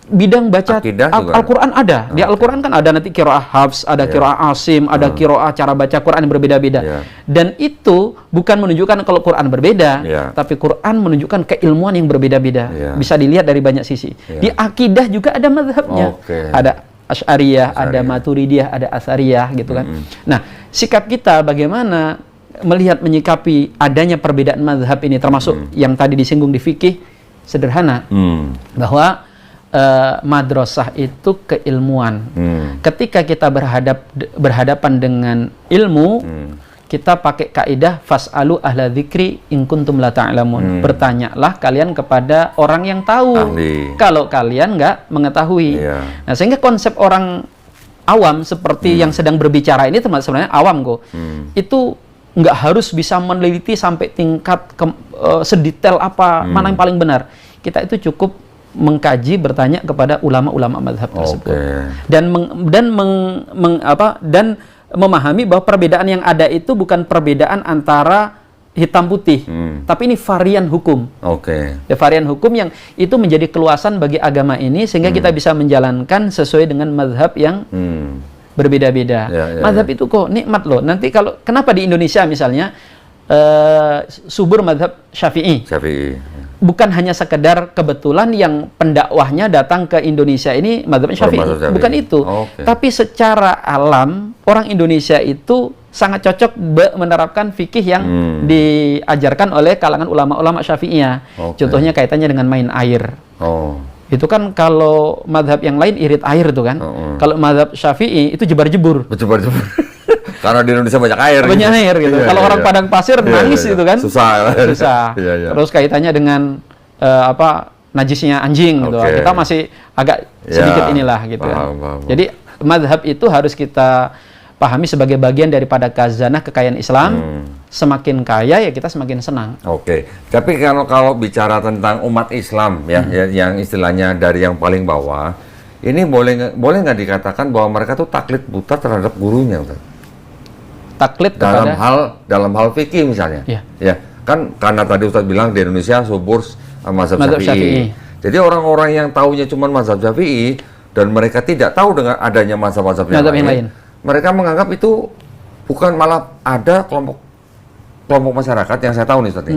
bidang baca Al-Quran ada. Di Al-Quran kan ada nanti qiraah Hafs, ada qiraah Asim, ada qiraah cara baca Quran yang berbeda-beda. Dan itu bukan menunjukkan kalau Quran berbeda, tapi Quran menunjukkan keilmuan yang berbeda-beda. Bisa dilihat dari banyak sisi. Di akidah juga ada mazhabnya. Ada Asy'ariyah, ada Maturidiyah, ada Atsariyah gitu kan. Nah, sikap kita bagaimana melihat menyikapi adanya perbedaan mazhab ini, termasuk yang tadi disinggung di fikih, sederhana. Bahwa madrasah itu keilmuan. Ketika kita berhadapan dengan ilmu, kita pakai kaidah fas'alu ahla dzikri in kuntum la ta'lamun. Bertanyalah kalian kepada orang yang tahu kalau kalian nggak mengetahui. Nah, sehingga konsep orang awam seperti yang sedang berbicara ini termasuk sebenarnya awam kok. Itu nggak harus bisa meneliti sampai tingkat sedetail apa mana yang paling benar. Kita itu cukup mengkaji, bertanya kepada ulama-ulama mazhab tersebut. Dan memahami bahwa perbedaan yang ada itu bukan perbedaan antara hitam putih, tapi ini varian hukum. Varian hukum yang itu menjadi keluasan bagi agama ini, sehingga kita bisa menjalankan sesuai dengan mazhab yang berbeda-beda. Mazhab itu kok nikmat loh. Nanti kalau kenapa di Indonesia misalnya subur mazhab Syafi'i. Bukan hanya sekedar kebetulan yang pendakwahnya datang ke Indonesia ini mazhab Syafi'i, bukan itu. Tapi secara alam orang Indonesia itu sangat cocok menerapkan fikih yang diajarkan oleh kalangan ulama-ulama Syafi'iyah. Contohnya kaitannya dengan main air. Itu kan kalau mazhab yang lain irit air itu kan. Kalau mazhab Syafi'i itu jebar-jebur. Karena di Indonesia banyak air. Banyak air gitu. Kalau orang padang pasir nangis itu kan. Susah. Terus kaitannya dengan najisnya anjing gitu. Kita masih agak sedikit inilah gitu. Paham. Jadi mazhab itu harus kita pahami sebagai bagian daripada khazanah kekayaan Islam. Semakin kaya ya kita semakin senang. Tapi kalau bicara tentang umat Islam ya, yang istilahnya dari yang paling bawah, ini boleh nggak dikatakan bahwa mereka tuh taklid buta terhadap gurunya, Ustaz? Taklid dalam hal fikih misalnya. Ya, kan karena tadi Ustaz bilang di Indonesia subur mazhab Syafi'i. Jadi orang-orang yang taunya cuma mazhab Syafi'i dan mereka tidak tahu dengan adanya mazhab-mazhab yang lain, mereka menganggap itu bukan, malah ada kelompok masyarakat yang saya tahu nih Ustaz.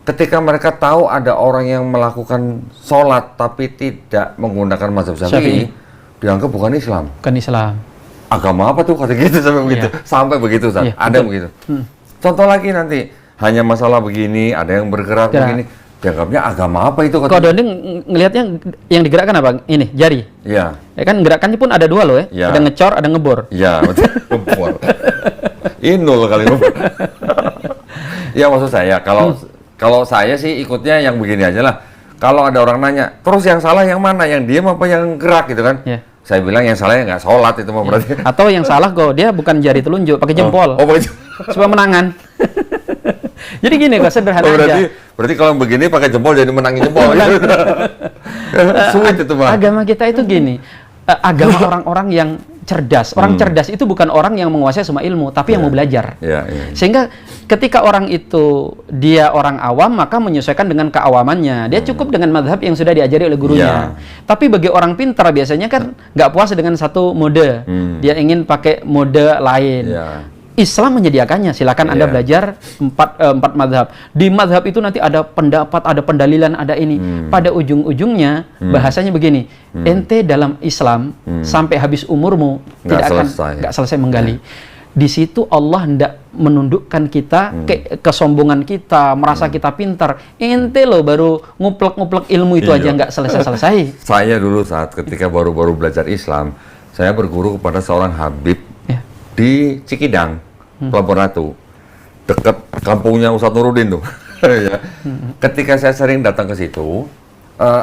Ketika mereka tahu ada orang yang melakukan sholat tapi tidak menggunakan mazhab Syafi'i, dianggap bukan Islam. Agama apa tuh kata gitu sampai begitu Ustaz. Ada begitu. Contoh lagi nanti hanya masalah begini, ada yang bergerak begini, dianggapnya agama apa itu? Kalau Doni ngelihatnya yang digerakkan apa? Ini jari. Ya kan gerakannya pun ada dua loh ya. Ada ngecor, ada ngebor. Betul. Ngebor. Inul kali ngebor. Ya maksud saya kalau saya sih ikutnya yang begini aja lah. Kalau ada orang nanya, terus yang salah yang mana? Yang diam apa yang gerak gitu kan? Saya bilang yang salah yang nggak sholat itu mah berarti. Atau yang salah kok dia bukan jari telunjuk, pakai jempol. Pakai supaya menangan. Jadi gini kok sederhana aja. Berarti kalau begini pakai jempol jadi menangin jempol. Sulit itu mah. Agama kita itu gini. Agama orang-orang yang cerdas. Orang cerdas itu bukan orang yang menguasai semua ilmu, tapi yang mau belajar. Sehingga ketika orang itu dia orang awam, maka menyesuaikan dengan keawamannya. Dia cukup dengan mazhab yang sudah diajari oleh gurunya. Tapi bagi orang pintar biasanya kan nggak puas dengan satu mode. Dia ingin pakai mode lain. Islam menyediakannya. Silakan Anda belajar empat mazhab. Di mazhab itu nanti ada pendapat, ada pendalilan, ada ini. Pada ujung-ujungnya bahasanya begini. Ente dalam Islam sampai habis umurmu nggak selesai menggali. Di situ Allah hendak menundukkan kita kesombongan kita, merasa kita pintar. Ente loh baru nguplek-nguplek ilmu itu aja nggak selesai-selesai. Saya dulu saat ketika baru-baru belajar Islam, saya berguru kepada seorang Habib di Cikidang, Pelabuhan Ratu, dekat kampungnya Ustadz Nuruddin tuh. Ketika saya sering datang ke situ,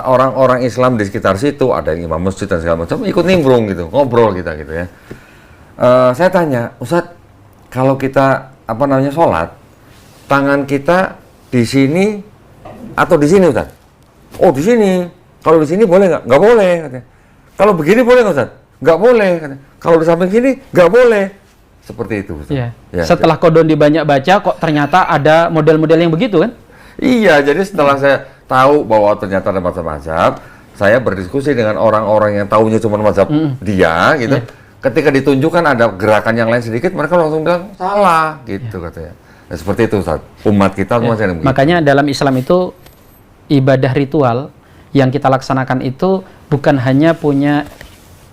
orang-orang Islam di sekitar situ, ada yang imam masjid dan segala macam, ikut nimbrung gitu, ngobrol kita gitu ya. Saya tanya, Ustadz, kalau kita sholat, tangan kita di sini atau di sini, Ustadz? Oh, di sini. Kalau di sini boleh nggak? Nggak boleh, katanya. Kalau begini boleh nggak, Ustadz? Nggak boleh, katanya. Kalau di samping sini nggak boleh. Seperti itu. Setelah kodon dibanyak baca, kok ternyata ada model-model yang begitu kan? Iya, jadi setelah saya tahu bahwa ternyata ada mazhab-mazhab, saya berdiskusi dengan orang-orang yang tahunya cuma mazhab dia, gitu. Ketika ditunjukkan ada gerakan yang lain sedikit, mereka langsung bilang salah, gitu katanya. Nah, seperti itu, Ustaz. Umat kita semua yang begitu. Makanya dalam Islam itu ibadah ritual yang kita laksanakan itu bukan hanya punya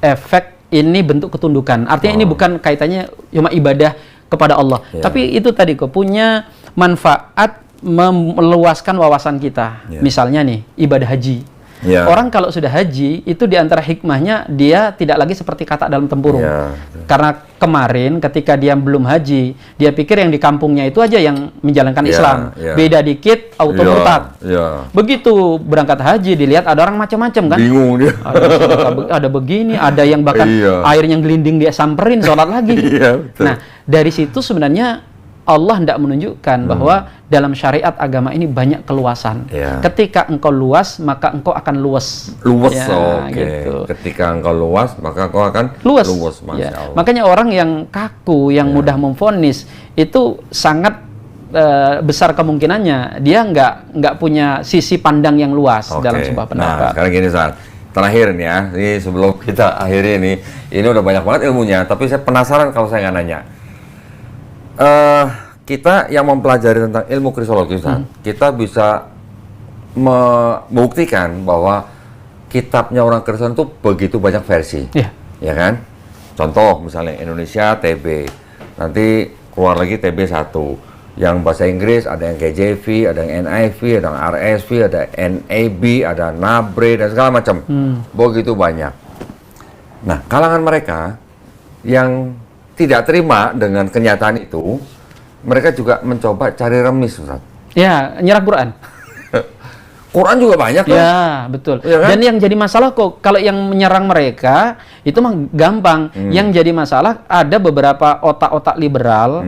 efek ini bentuk ketundukan. Artinya ini bukan kaitannya cuma ibadah kepada Allah. Tapi itu tadi kok punya manfaat meluaskan wawasan kita. Misalnya nih, ibadah haji. Orang kalau sudah haji, itu diantara hikmahnya dia tidak lagi seperti katak dalam tempurung. Karena kemarin ketika dia belum haji, dia pikir yang di kampungnya itu aja yang menjalankan Islam. Beda dikit, auto murtad. Begitu berangkat haji, dilihat ada orang macam-macam kan. Bingung dia. Ada begini, ada yang bahkan airnya gelinding dia samperin, sholat lagi. Nah, dari situ sebenarnya Allah tidak menunjukkan bahwa dalam syariat agama ini banyak keluasan. Ketika engkau luas, maka engkau akan luas. Gitu. Ketika engkau luas, maka engkau akan luas. Masya Allah. Makanya orang yang kaku, yang mudah memvonis, itu sangat besar kemungkinannya dia nggak punya sisi pandang yang luas dalam sebuah pendapat. Nah, sekarang gini, Ustaz. Terakhir nih ya, ini sebelum kita akhiri ini udah banyak banget ilmunya, tapi saya penasaran kalau saya nggak nanya. Kita yang mempelajari tentang ilmu kristologi, kita bisa membuktikan bahwa kitabnya orang Kristen itu begitu banyak versi, ya kan? Contoh misalnya Indonesia TB, nanti keluar lagi TB 1, yang bahasa Inggris ada yang KJV, ada yang NIV, ada yang RSV, ada NAB, ada NABRE dan segala macam, begitu banyak. Nah, kalangan mereka yang tidak terima dengan kenyataan itu, mereka juga mencoba cari remis, Ustaz. Ya, nyerang Quran. Quran juga banyak kan? Ya, betul. Ya, kan? Dan yang jadi masalah kok, kalau yang menyerang mereka, itu mah gampang. Yang jadi masalah, ada beberapa otak-otak liberal